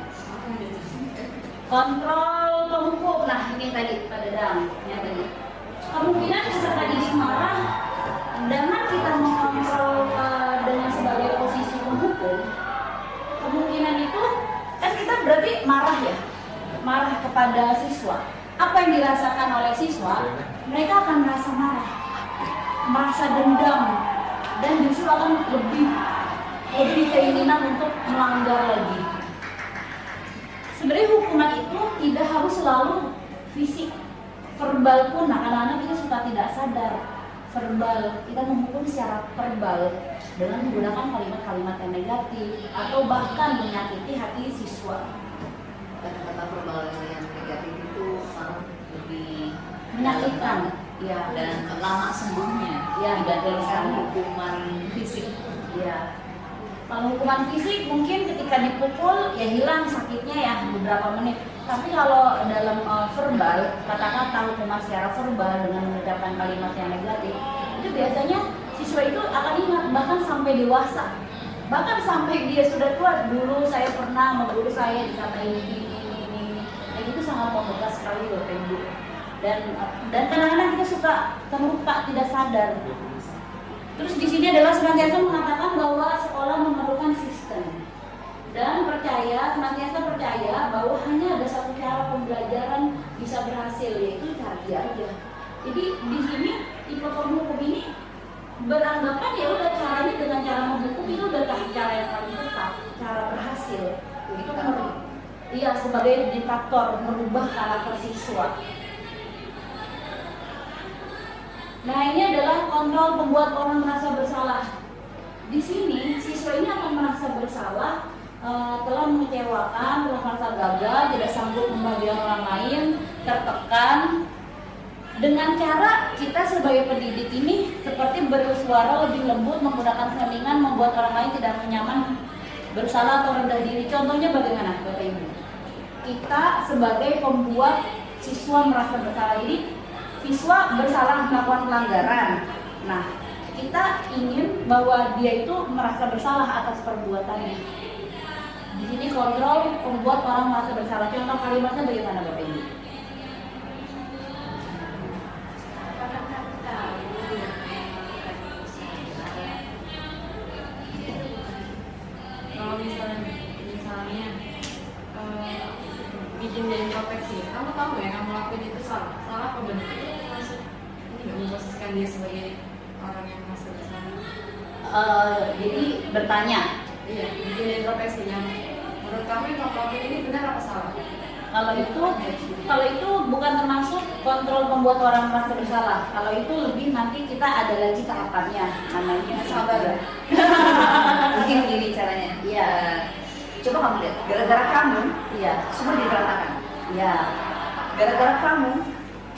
Kontrol penghukum. Nah, ini yang tadi Pak Dadang, yang tadi. Kemungkinan peserta didik marah dengan kita mengontrol dengan sebagai posisi penghukum. Kemungkinan itu kan kita berarti marah ya, marah kepada siswa. Apa yang dirasakan oleh siswa, mereka akan merasa marah, merasa dendam, dan justru akan lebih keinginan untuk melanggar lagi. Sebenarnya hukuman itu tidak harus selalu fisik, verbal pun. Nah, anak-anak kita suka tidak sadar verbal, kita menghukum secara verbal dengan menggunakan kalimat-kalimat yang negatif atau bahkan menyakiti hati siswa. Kata-kata verbal yang negatif itu malah lebih Menyakitkan, ya, dan lama sembuhnya Ya, dibandingkan betul. hukuman fisik. ya. Kalau hukuman fisik mungkin ketika dipukul ya hilang sakitnya ya beberapa menit. Tapi kalau dalam verbal, kata-kata hukuman secara verbal dengan mengucapkan kalimat yang negatif, itu biasanya siswa itu akan ingat bahkan sampai dewasa. Bahkan sampai dia sudah tua, dulu saya pernah guru saya dikatain ini. Dan itu sangat membekas sekali Bapak Ibu. Dan kadang-kadang kita suka terlupa, tidak sadar. Terus di sini adalah senantiasa mengatakan bahwa sekolah memerlukan sistem dan senantiasa percaya bahwa hanya ada satu cara pembelajaran bisa berhasil, yaitu cara diajar. Jadi di sini tipe penghukum ini beranggapan ya udah caranya dengan cara menghukum itu udah cara yang paling tepat, cara berhasil. Itu iya sebagai diktator merubah karakter siswa. Nah, ini adalah kontrol pembuat orang merasa bersalah. Di sini siswa ini akan merasa bersalah, telah mengecewakan, telah merasa gagal, tidak sanggup membahagiakan orang lain, tertekan. Dengan cara kita sebagai pendidik ini seperti bersuara lebih lembut, menggunakan selingan, membuat orang lain tidak nyaman, bersalah atau rendah diri. Contohnya bagaimana Bapak Ibu? Kita sebagai pembuat siswa merasa bersalah ini, siswa bersalah melakukan pelanggaran. Nah, kita ingin bahwa dia itu merasa bersalah atas perbuatannya. Di sini kontrol pembuat orang merasa bersalah. Contoh kalimatnya bagaimana Bapak Ibu? Kalau misalnya bikin dia introspeksi, kamu tahu nggak yang kamu lakuin itu salah apa benar? Maksud ini nggak memposisikan dia sebagai orang yang merasa bersalah. Jadi bertanya. Iya, bikin dia introspeksi yang menurut kamu yang kamu lakuin ini benar apa salah? Kalau itu bukan termasuk kontrol pembuat orang merasa bersalah. Kalau itu lebih nanti kita ada lagi tahapannya, namanya Sabar. Mungkin gini caranya. Iya. Coba kamu lihat, gara-gara kamu, Iya. semua jadi berantakan. Iya. Gara-gara kamu,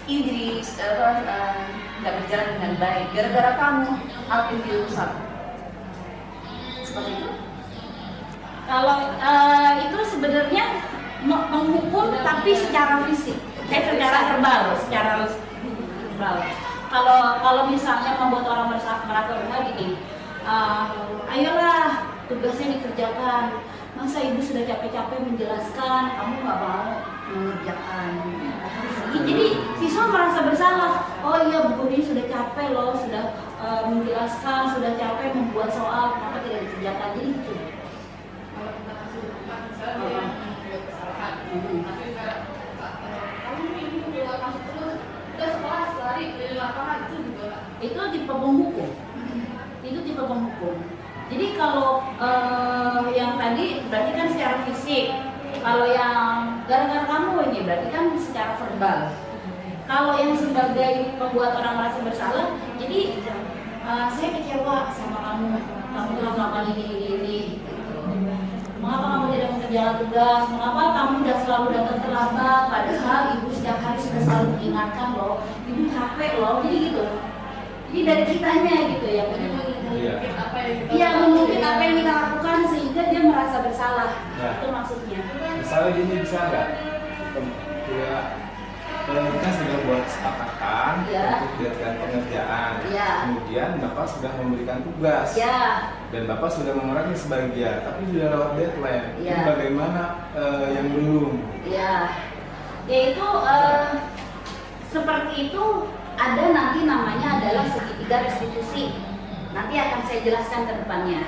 ini jadi nggak berjalan dengan baik. Gara-gara kamu, alat ini rusak. Seperti itu. Kalau itu sebenarnya menghukum tapi secara fisik, secara verbal. Kalau misalnya membuat orang merasa bersalah gini, ayolah tugasnya dikerjakan. Masa ibu sudah capek-capek menjelaskan, kamu nggak mau mengerjakan. Jadi siswa merasa bersalah. Oh iya, bu guru ini sudah capek loh, sudah menjelaskan, sudah capek membuat soal, kenapa tidak dikerjakan? Jadi gitu. Kalau kita kasih hukuman, misalnya dia yang membuat kesalahan, tapi misalnya kamu ini udah masuk terus, udah sekolah lari dari lapangan itu juga Itu tipe penghukum. Itu itu ke penghukum. Jadi kalau yang tadi berarti kan secara fisik, kalau yang gara-gara kamu ini berarti kan secara verbal. Kalau yang sebagai pembuat orang merasa bersalah, jadi saya kecewa sama kamu telah melakukan ini. Mengapa kamu tidak mengerjakan tugas? Mengapa kamu sudah selalu datang terlambat? Padahal ibu setiap hari sudah selalu mengingatkan loh, ibu capek loh, jadi gitu. Jadi dari kitanya gitu ya, iya mungkin apa yang kita lakukan sehingga dia merasa bersalah. Nah, itu maksudnya. Misalnya gini, bisa nggak? Kita sudah buat kesepakatan Ya. untuk diadakan pengerjaan. Ya. Kemudian Bapak sudah memberikan tugas. Ya. Dan Bapak sudah mengurangi sebagian, tapi sudah lewat deadline. Ya. Itu bagaimana yang belum? Ya, yaitu seperti itu ada nanti namanya adalah segitiga restitusi. Nanti akan saya jelaskan ke depannya.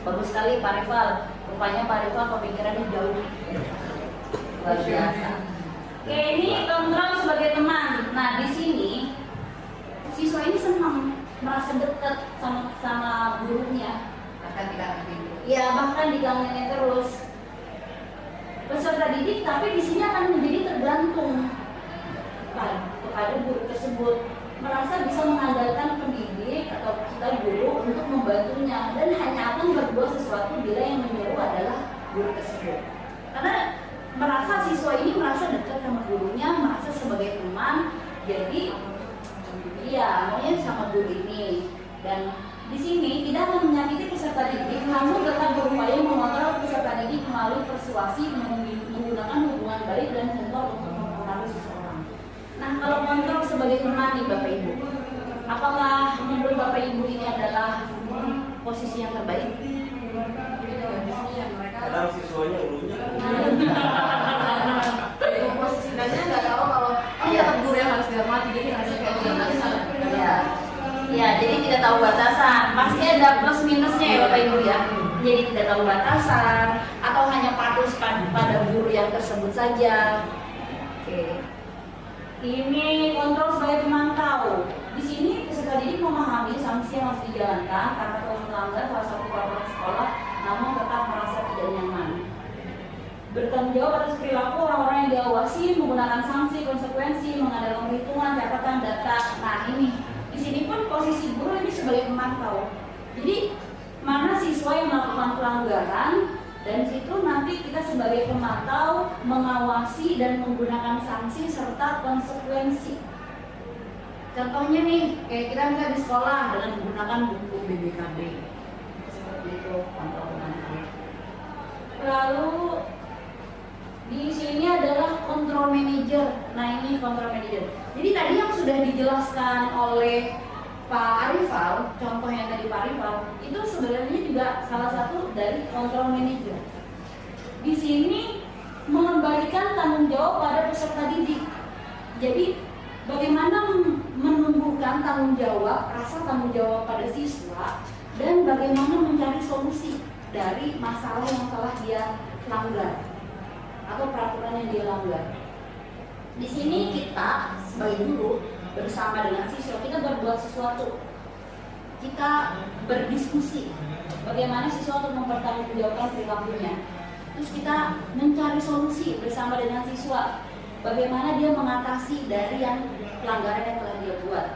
Bagus sekali Pak Rival. Rupanya Pak Rival pemikirannya jauh. Luar biasa. Oke, ini kontrol sebagai teman. Nah, di sini siswa ini senang merasa dekat sama gurunya. Bahkan tidak pintu. Ya, bahkan digangguin terus. Peserta didik, tapi di sini akan menjadi tergantung kepada guru tersebut, merasa bisa mengandalkan pendidik atau kita guru untuk membantunya dan hanya akan berbuat sesuatu bila yang menyuruh adalah guru tersebut. Karena merasa siswa ini merasa dekat sama gurunya, merasa sebagai teman, jadi iya maunya sama guru ini. Dan di sini tidak akan menyakiti peserta didik, namun tetap berupaya mengontrol peserta didik melalui persuasi, menggunakan hubungan baik dan contoh untuk mempengaruhi seseorang. Nah, kalau kontrol sebagai teman nih Bapak Ibu, apakah menurut Bapak Ibu ini adalah posisi yang terbaik? Kadang siswanya ulunya Posisinya nggak tahu kalau iya guru yang harus dihormati, jadi harus kayak batasan. Ya, jadi tidak tahu batasan. Pasti ada plus minusnya ya Bapak Ibu ya. Jadi tidak tahu batasan atau hanya patuh pada guru yang tersebut saja. Oke. Ini kontrol sebagai pemantau. Di sini peserta didik memahami sanksi yang harus dijalankan karena telah melanggar salah satu peraturan sekolah, namun tetap merasa tidak nyaman. Bertanggung jawab atas perilaku orang-orang yang diawasi, menggunakan sanksi, konsekuensi, mengadakan perhitungan, catatan, data. Nah ini, di sini pun posisi guru ini sebagai pemantau. Jadi mana siswa yang melakukan pelanggaran, dan situ nanti kita sebagai pemantau mengawasi dan menggunakan sanksi serta konsekuensi. Contohnya nih, kayak kita misalnya di sekolah dengan menggunakan buku BBKB, seperti itu kontrol pemantau. Lalu di sini adalah kontrol manager. Nah ini kontrol manager. Jadi tadi yang sudah dijelaskan oleh Pak Arifal, contohnya tadi Pak Arifal, itu sebenarnya juga salah satu dari kontrol manager. Di sini mengembalikan tanggung jawab pada peserta didik. Jadi bagaimana menumbuhkan tanggung jawab, rasa tanggung jawab pada siswa, dan bagaimana mencari solusi dari masalah yang telah dia langgar atau peraturan yang dia langgar. Di sini kita sebagai guru bersama dengan siswa kita berbuat sesuatu. Kita berdiskusi bagaimana siswa untuk mempertanggungjawabkan perilakunya. Terus kita mencari solusi bersama dengan siswa bagaimana dia mengatasi dari yang pelanggaran yang telah dia buat.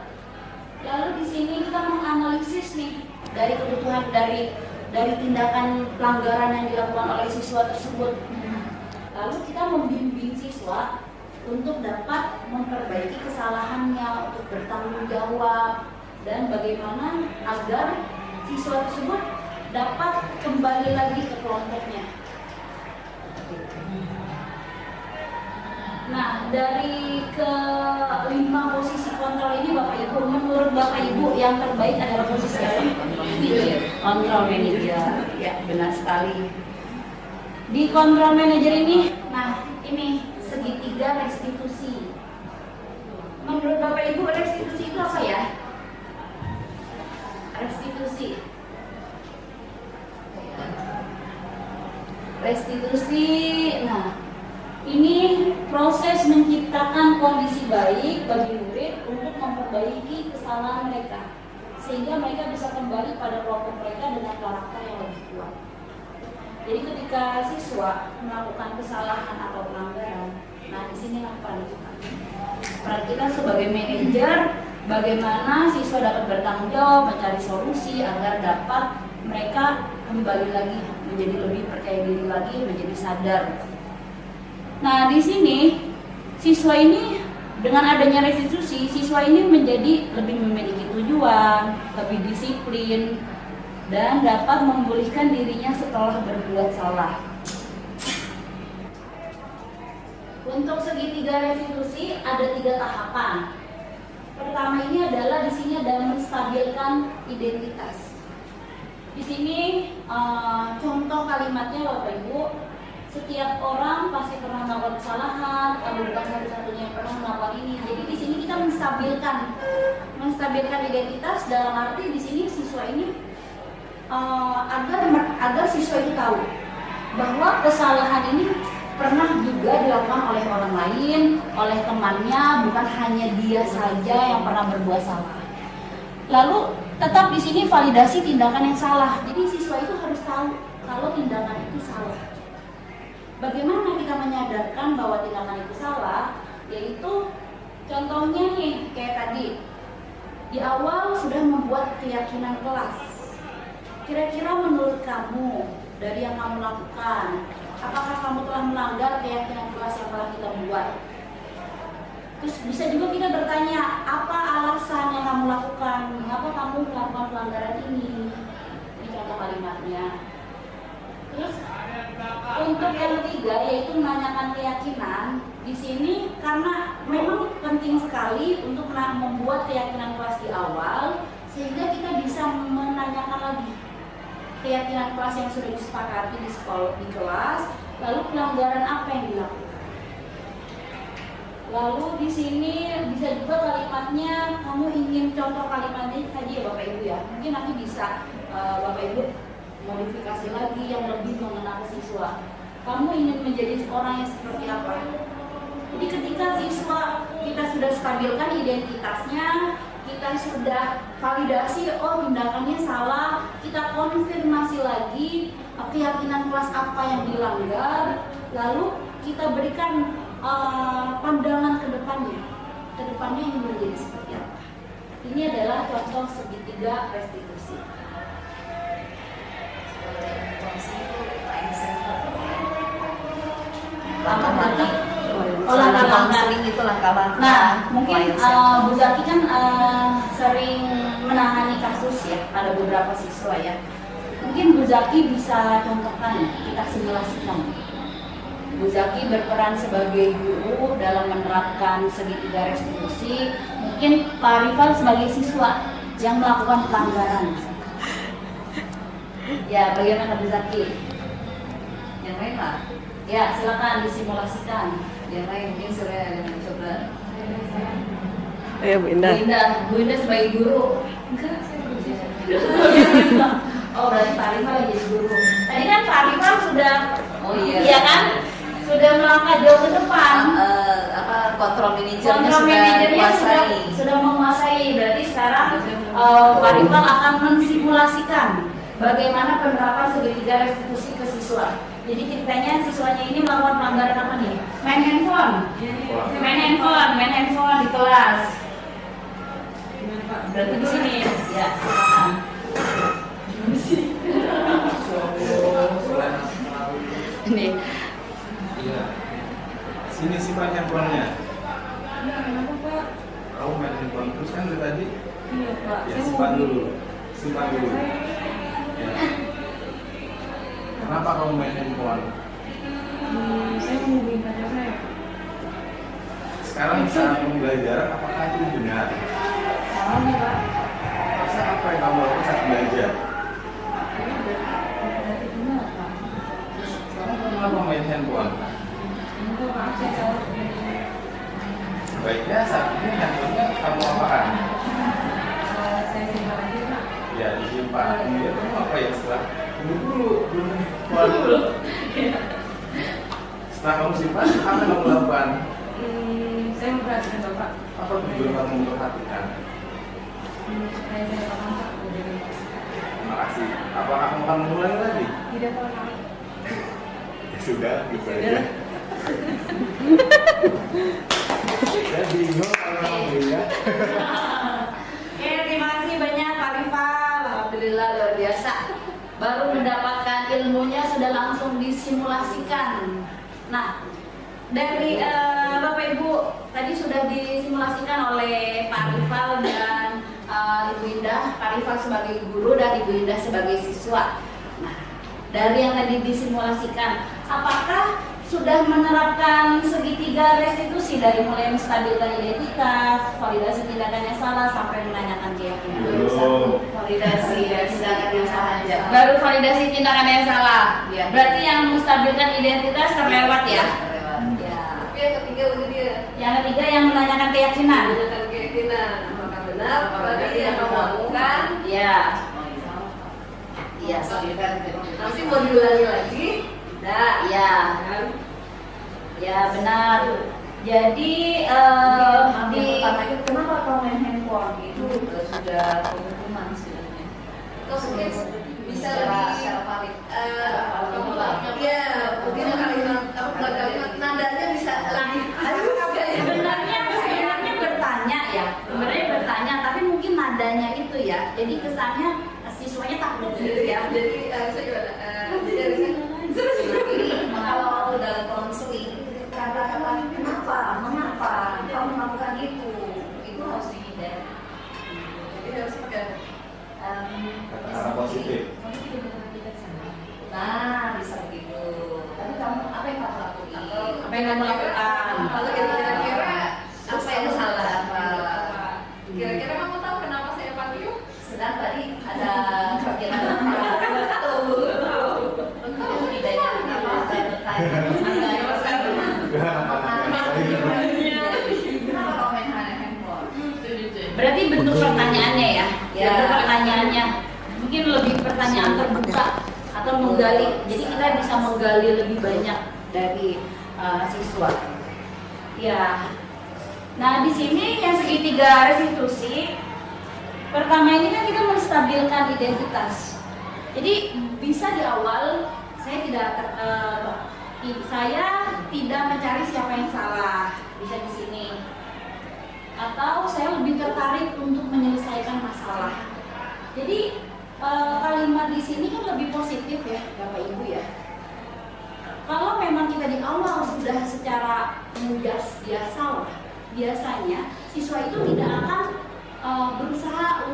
Lalu di sini kita menganalisis nih dari kebutuhan dari tindakan pelanggaran yang dilakukan oleh siswa tersebut. Lalu kita membimbing siswa untuk dapat memperbaiki kesalahannya, untuk bertanggung jawab, dan bagaimana agar siswa tersebut dapat kembali lagi ke kelompoknya. Nah, dari ke-5 posisi kontrol ini Bapak Ibu, menurut Bapak Ibu yang terbaik adalah posisi apa? Kontrol manager. Ya, benar sekali. Di kontrol manager ini, nah ini segitiga restitusi. Menurut Bapak Ibu restitusi itu apa ya? Restitusi, nah ini proses menciptakan kondisi baik bagi murid untuk memperbaiki kesalahan mereka sehingga mereka bisa kembali pada kelompok mereka dengan karakter yang lebih kuat. Jadi ketika siswa melakukan kesalahan atau pelanggaran, nah di sinilah peran kita. Peran kita sebagai manajer, bagaimana siswa dapat bertanggung jawab, mencari solusi agar dapat mereka kembali lagi menjadi lebih percaya diri lagi, menjadi sadar. Nah di sini siswa ini dengan adanya restitusi, siswa ini menjadi lebih memiliki tujuan, lebih disiplin, dan dapat memulihkan dirinya setelah berbuat salah. Untuk segitiga restitusi ada 3 tahapan. Pertama ini adalah di sini ada menstabilkan identitas. Di sini contoh kalimatnya Bapak Ibu, setiap orang pasti pernah melakukan kesalahan, atau bukan satu-satunya yang pernah melakukan ini. Jadi di sini kita menstabilkan identitas dalam arti di sini siswa ini agar siswa itu tahu bahwa kesalahan ini pernah juga dilakukan oleh orang lain, oleh temannya, bukan hanya dia saja yang pernah berbuat salah. Lalu tetap di sini validasi tindakan yang salah. Jadi siswa itu harus tahu kalau tindakan itu salah. Bagaimana kita menyadarkan bahwa tindakan itu salah? Yaitu contohnya nih kayak tadi di awal sudah membuat keyakinan kelas. Kira-kira menurut kamu dari yang kamu lakukan, apakah kamu telah melanggar keyakinan kelas yang telah kita buat? Terus bisa juga kita bertanya, apa alasan yang kamu lakukan? Mengapa kamu melakukan pelanggaran ini? Ini contoh kalimatnya. Terus untuk yang ketiga yaitu menanyakan keyakinan. Di sini karena memang penting sekali untuk membuat keyakinan kelas di awal, sehingga kita bisa menanyakan lagi keyakinan kelas yang sudah disepakati di sekolah, di kelas, lalu pelanggaran apa yang dilakukan. Lalu di sini bisa juga kalimatnya, kamu ingin contoh kalimatnya tadi ya Bapak Ibu ya. Mungkin nanti bisa Bapak Ibu modifikasi lagi yang lebih mengenal siswa. Kamu ingin menjadi orang yang seperti apa? Jadi ketika siswa kita sudah stabilkan identitasnya, kita sudah validasi, oh tindakannya salah, kita konfirmasi lagi keyakinan kelas apa yang dilanggar, lalu kita berikan pandangan ke depannya ini menjadi seperti apa. Ini adalah contoh segitiga restitusi. Langkah-langkah itu langkah-langkah. Nah, mungkin Bu Zaki kan sering menangani kasus ya, ada beberapa siswa ya. Mungkin Bu Zaki bisa contohkan, kita simulasikan. Bu Zaki berperan sebagai guru dalam menerapkan segitiga restitusi. Mungkin Pak Rifal sebagai siswa yang melakukan pelanggaran. Ya, bagaimana Bu Zaki? Yang lain lah. Ya, silakan disimulasikan. Yang lain mungkin sudah ada yang mencoba. Ayo Bu Indah. Bu Indah sebagai guru. Enggak, saya guru. Oh, berarti Pak Rifal lagi jadi guru. Tadi kan Pak Rifal sudah, iya kan? Sudah melangkah jauh ke depan. Kontrol manajernya sudah menguasai. Berarti sekarang Pak Rifal akan mensimulasikan bagaimana penerapan segitiga restitusi ke siswa. Jadi ceritanya siswanya ini melakukan pelanggaran apa nih? Main handphone di kelas. Berarti di sini, ya. Ini. Iya. Sini simpan handphonenya. Kenapa Pak? Kamu main handphone terus kan dari tadi? Iya Pak. Ya simpan dulu. Ya. Kenapa kamu main handphone? Saya mau hubungin pacar saya. Sekarang saat kamu belajar, apakah itu benar? Salah nih Pak. Rasa apa yang kamu lakukan saat belajar? Berarti benar Pak. Sekarang kamu kenapa main handphone? Enggak Pak, saya salah. Baiknya saat ini handphonenya kamu apakan? Saya simpan aja Pak. Ya disimpan. Kemudian kamu apa ya setelah? Tunggu dulu, belum keluar dulu. Setelah kamu simpan, apa yang kamu lakukan? Saya memperhatikan Bapak. Apa tujuan kamu memperhatikan? Supaya saya dapat Apakah kamu akan mengulangi lagi? Tidak tahu. Ya sudah, gitu aja. Saya bingung alhamdulillah. Oke, terima kasih banyak Pak Rifal. Alhamdulillah luar biasa. Baru mendapatkan ilmunya sudah langsung disimulasikan. Nah, dari Bapak Ibu tadi sudah disimulasikan oleh Pak Rifal dan Ibu Indah. Pak Rifal sebagai guru dan Ibu Indah sebagai siswa. Nah, dari yang tadi disimulasikan, apakah sudah menerapkan segitiga restitusi dari mulai menstabilkan identitas, validasi tindakan yang salah sampai menanyakan keyakinan? Belum. Validasi tindakan yang salah aja. Baru validasi tindakan yang salah. Ya. Berarti yang menstabilkan identitas terlewat ya? Terlewat. Ya. Tapi yang ketiga udah dia. Yang ketiga yang menanyakan keyakinan. Tindakan keyakinan. Apakah benar tadi yang kamu lakukan? Ya. Iya, stabilkan Nanti mau diulangi lagi? Tidak. Ya. Kan? Ya benar. Jadi di pertama itu kenapa kau main handphone itu sudah penghukuman sebenarnya. Atau mungkin bisa secara lebih valid. Iya, mungkin kalimat nadanya bisa lebih halus kali ya. sebenarnya bertanya ya. Sebenarnya bertanya, tapi mungkin nadanya itu ya. Jadi kesannya siswanya takut gitu ya. Jadi harusnya gimana? Jadi harusnya Kalau dalam konseling kata-kata mengapa kamu melakukan itu harus dihindari. jadi harus pakai Kata-kata positif. Nah, bisa begitu. Tapi kamu apa yang kamu lakukan? Apa yang kamu lakukan? Kalau kira-kira Apa yang salah? Apa? Kira-kira kamu tahu kenapa saya panggil? Sedang tadi ada bagian tahu. Tidak apa saya bertanya. Kenapa kau main handphone? Berarti bentuk pertanyaannya ya. Ya. Bentuk pertanyaannya mungkin lebih pertanyaan terbuka atau menggali. Jadi kita bisa menggali lebih banyak dari siswa. Ya. Nah, di sini yang segitiga restitusi pertama ini kan kita menstabilkan identitas. Jadi bisa di awal saya tidak mencari siapa yang salah, bisa di sini. Atau saya lebih tertarik untuk menyelesaikan masalah. Jadi kalimat di sini kan lebih positif ya, Bapak Ibu ya. Kalau memang kita di awal sudah secara mujas dia salah, biasanya siswa itu tidak akan berusaha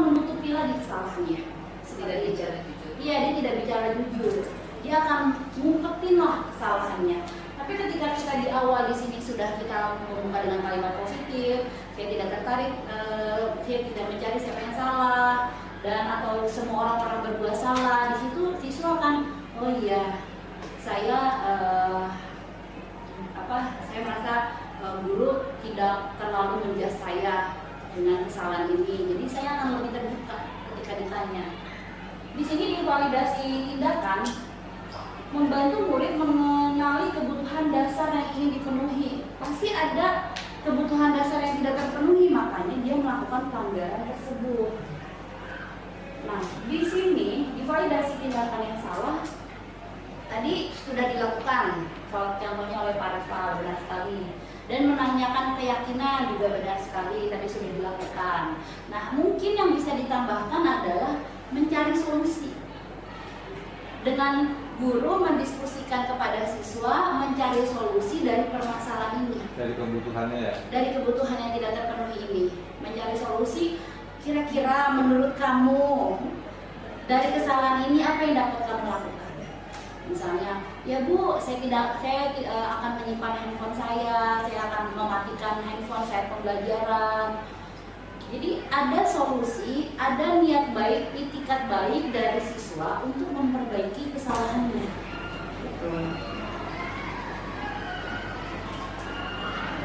menutupi lagi kesalahannya. Tidak bicara jujur. Iya, dia tidak bicara jujur. Dia akan ngumpetin lah kesalahannya. Tapi ketika kita di awal di sini sudah kita membuka dengan kalimat positif, saya tidak tertarik, saya tidak mencari siapa yang salah, dan atau semua orang-orang berbuat salah. Di situ siswa akan, oh iya, saya merasa guru tidak terlalu menjas saya dengan kesalahan ini. Jadi saya akan lebih terbuka ketika ditanya. Di sini di validasi tindakan membantu murid mengenali kebutuhan dasar yang ingin dipenuhi. Pasti ada kebutuhan dasar yang tidak terpenuhi, makanya dia melakukan pelanggaran tersebut. Nah, di sini di validasi tindakan yang salah tadi sudah dilakukan, contohnya oleh Pak Rifal, benar sekali. Dan menanyakan keyakinan juga benar sekali, tadi sudah dilakukan. Nah, mungkin yang bisa ditambahkan adalah mencari solusi. Dengan guru mendiskusikan kepada siswa mencari solusi dari permasalahan ini. Dari kebutuhannya ya. Dari kebutuhan yang tidak terpenuhi ini, mencari solusi. Kira-kira menurut kamu dari kesalahan ini apa yang dapat kamu lakukan? Misalnya, ya Bu, saya akan menyimpan handphone saya akan mematikan handphone saat pembelajaran. Jadi ada solusi, ada niat baik, itikat baik dari siswa untuk memperbaiki kesalahannya.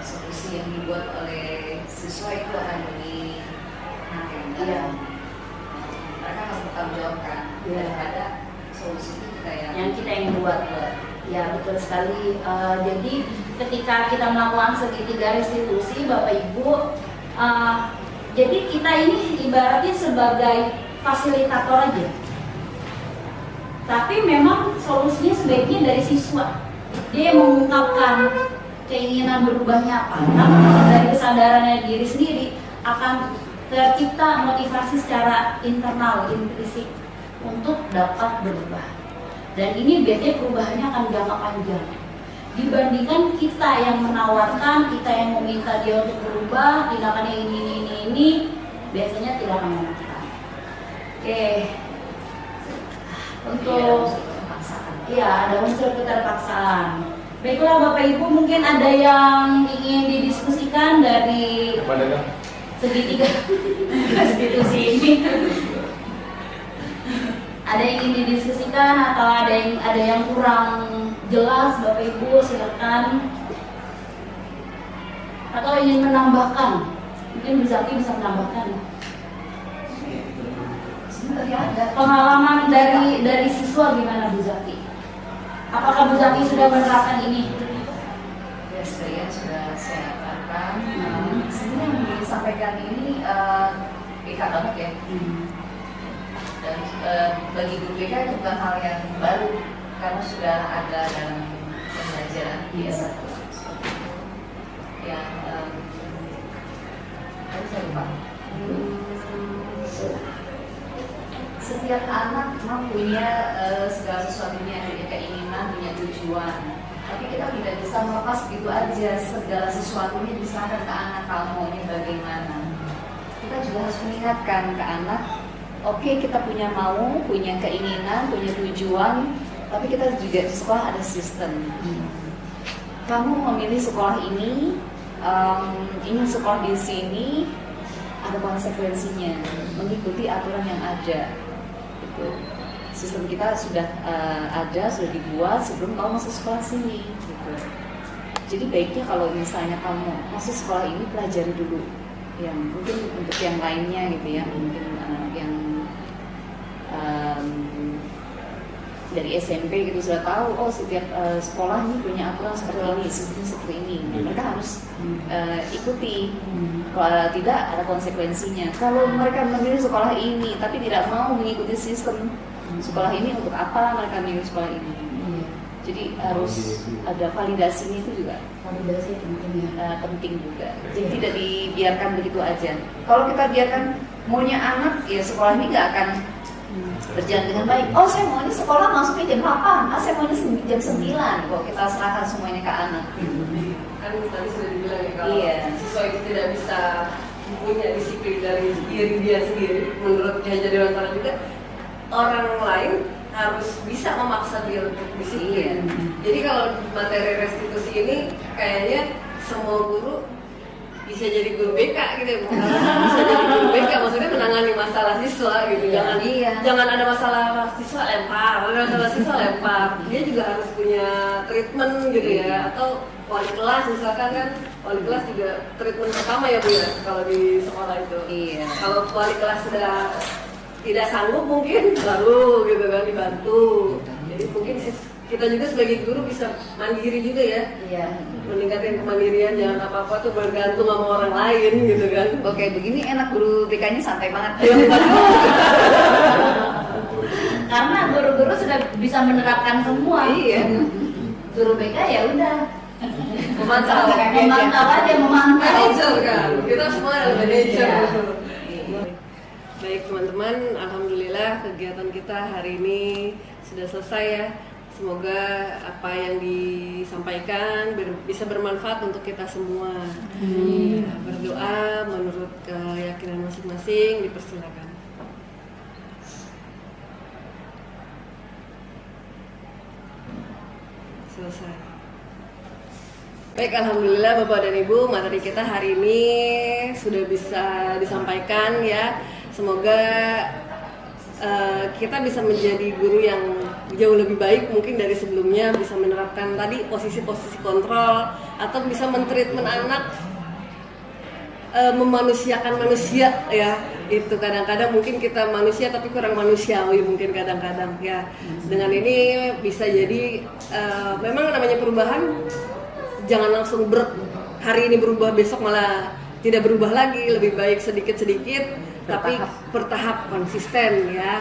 Solusi yang dibuat oleh siswa itu akan dihakim. Iya. Mereka harus bertanggung jawabkan daripada solusi itu kita yang buat. Ya betul sekali. Jadi ketika kita melakukan segitiga restitusi, Bapak Ibu, jadi kita ini ibaratnya sebagai fasilitator aja. Tapi memang solusinya sebaiknya dari siswa. Dia yang mengungkapkan keinginan berubahnya apa. Karena dari kesadarannya diri sendiri akan tercipta motivasi secara internal, intrinsik untuk dapat berubah. Dan ini biasanya perubahannya akan jangka panjang. Dibandingkan kita yang menawarkan, kita yang meminta dia untuk berubah, tindakannya ini, biasanya tidak akan menemukan. Oke. Untuk iya, ada unsur keterpaksaan. Baiklah Bapak Ibu, mungkin ada yang ingin didiskusikan dari segitiga konstitusi ini. Ada yang ingin didiskusikan atau ada yang kurang jelas, Bapak Ibu silakan. Atau ingin menambahkan, mungkin Bu Zaki bisa menambahkan. Pengalaman dari siswa gimana Bu Zaki? Apakah Bu Zaki sudah menerapkan ini? Ya, saya sudah saya katakan. Sebenarnya yang disampaikan ini BK banget ya. Dan bagi guru BK itu bukan hal yang baru karena sudah ada dalam pembelajaran biasa. Yang tadi saya lupa. Setiap anak memang punya segala sesuatunya, punya keinginan, punya tujuan. Tapi kita tidak bisa melepas gitu aja segala sesuatunya diserahkan ke anak, kalau maunya bagaimana. Kita juga harus mengingatkan ke anak, oke, kita punya mau, punya keinginan, punya tujuan, tapi kita juga di sekolah ada sistem. Kamu memilih sekolah ini, ingin sekolah di sini, ada konsekuensinya, mengikuti aturan yang ada. Sistem kita sudah ada, sudah dibuat sebelum kamu masuk sekolah sini gitu. Jadi baiknya kalau misalnya kamu masuk sekolah ini, pelajari dulu yang mungkin untuk yang lainnya gitu ya, mungkin anak-anak yang dari SMP gitu sudah tahu, oh setiap sekolah ini punya aturan seperti ini, sistem seperti ini. Nah, mereka harus ikuti. Kalau tidak ada konsekuensinya. Kalau mereka memilih sekolah ini tapi tidak mau mengikuti sistem sekolah ini, untuk apa mereka memilih sekolah ini? Jadi harus ada validasinya, itu juga Validasi penting juga. Jadi tidak dibiarkan begitu aja. Kalau kita biarkan maunya anak, ya sekolah ini nggak akan berjalan dengan baik. Oh, saya mau ini sekolah masuknya jam 8, saya mau ini jam 9. Kok kita serahkan semuanya ke anak. Kan tadi sudah dibilang ya, kalau siswa itu tidak bisa punya disiplin dari diri dia sendiri, menurut Ki Hajar Dewantara juga orang lain harus bisa memaksa dia untuk disiplin. Jadi kalau materi restitusi ini kayaknya semua guru bisa jadi guru BK gitu ya, bisa jadi guru BK, maksudnya menangani masalah siswa gitu. Jangan ada masalah siswa lempar, ada masalah siswa lempar. Dia juga harus punya treatment gitu ya, atau wali kelas misalkan kan, wali kelas juga treatment pertama ya Bu ya kalau di sekolah itu. Kalau wali kelas sudah tidak sanggup mungkin baru gitu kan dibantu. Jadi mungkin kita juga sebagai guru bisa mandiri juga ya. Meningkatkan kemandirian, jangan apa-apa tuh bergantung sama orang lain gitu kan. Oke, begini enak, guru BK-nya santai banget. Karena guru-guru sudah bisa menerapkan semua. Guru BK ya udah memantau aja. Manager kan, kita semua adalah manager. Baik teman-teman, alhamdulillah kegiatan kita hari ini sudah selesai ya. Semoga apa yang disampaikan bisa bermanfaat untuk kita semua. Berdoa menurut keyakinan masing-masing, dipersilakan. Selesai. Baik, alhamdulillah Bapak dan Ibu, materi kita hari ini sudah bisa disampaikan ya. Semoga kita bisa menjadi guru yang jauh lebih baik mungkin dari sebelumnya, bisa menerapkan tadi posisi-posisi kontrol, atau bisa mentreatment anak, memanusiakan manusia ya. Itu kadang-kadang mungkin kita manusia tapi kurang manusiawi mungkin kadang-kadang ya. Dengan ini bisa jadi memang namanya perubahan, jangan langsung hari ini berubah besok malah tidak berubah lagi, lebih baik sedikit-sedikit tapi bertahap konsisten ya.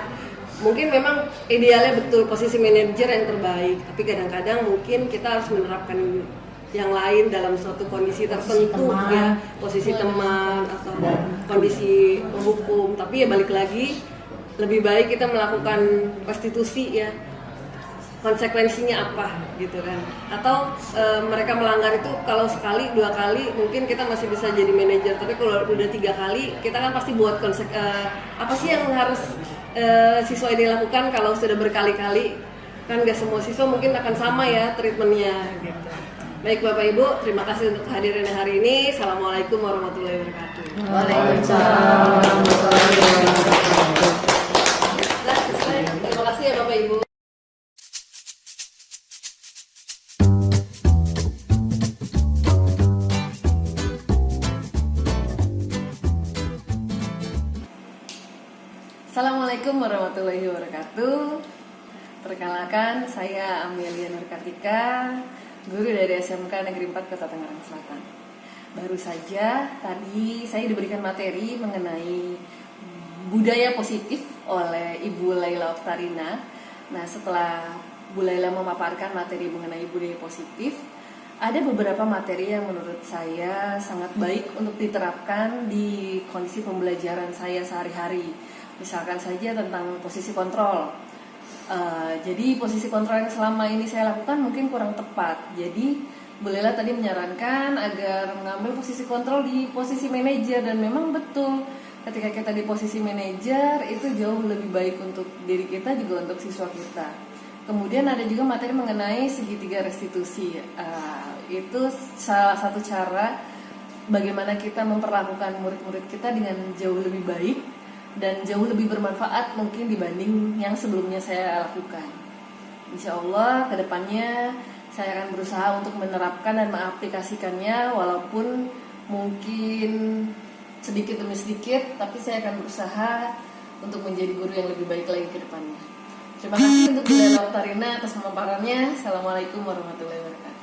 Mungkin memang idealnya betul posisi manajer yang terbaik, tapi kadang-kadang mungkin kita harus menerapkan yang lain dalam suatu kondisi tertentu ya, posisi teman atau kondisi hukum. Tapi ya balik lagi, lebih baik kita melakukan restitusi ya, konsekuensinya apa gitu kan. Atau mereka melanggar itu kalau sekali, 2 kali mungkin kita masih bisa jadi manajer, tapi kalau udah 3 kali kita kan pasti buat apa sih yang harus siswa ini lakukan. Kalau sudah berkali-kali kan gak semua siswa mungkin akan sama ya treatmentnya gitu. Baik Bapak Ibu, terima kasih untuk kehadirannya hari ini. Assalamualaikum warahmatullahi wabarakatuh. Waalaikumsalam. Terima kasih ya Bapak Ibu. Assalamualaikum warahmatullahi wabarakatuh. Perkenalkan, saya Amelia Nur Kartika, guru dari SMK Negeri 4 Kota Tangerang Selatan. Baru saja tadi saya diberikan materi mengenai budaya positif oleh Ibu Laila Oktarina. Nah, setelah Bu Laila memaparkan materi mengenai budaya positif, ada beberapa materi yang menurut saya sangat baik untuk diterapkan di kondisi pembelajaran saya sehari-hari. Misalkan saja tentang posisi kontrol. Jadi posisi kontrol yang selama ini saya lakukan mungkin kurang tepat. Jadi Bu Lela tadi menyarankan agar mengambil posisi kontrol di posisi manajer, dan memang betul ketika kita di posisi manajer itu jauh lebih baik untuk diri kita juga untuk siswa kita. Kemudian ada juga materi mengenai segitiga restitusi. Itu salah satu cara bagaimana kita memperlakukan murid-murid kita dengan jauh lebih baik dan jauh lebih bermanfaat mungkin dibanding yang sebelumnya saya lakukan. Insya Allah kedepannya saya akan berusaha untuk menerapkan dan mengaplikasikannya, walaupun mungkin sedikit demi sedikit, tapi saya akan berusaha untuk menjadi guru yang lebih baik lagi ke depannya. Terima kasih untuk Bu Lela Oktarina atas pemaparannya. Assalamualaikum warahmatullahi wabarakatuh.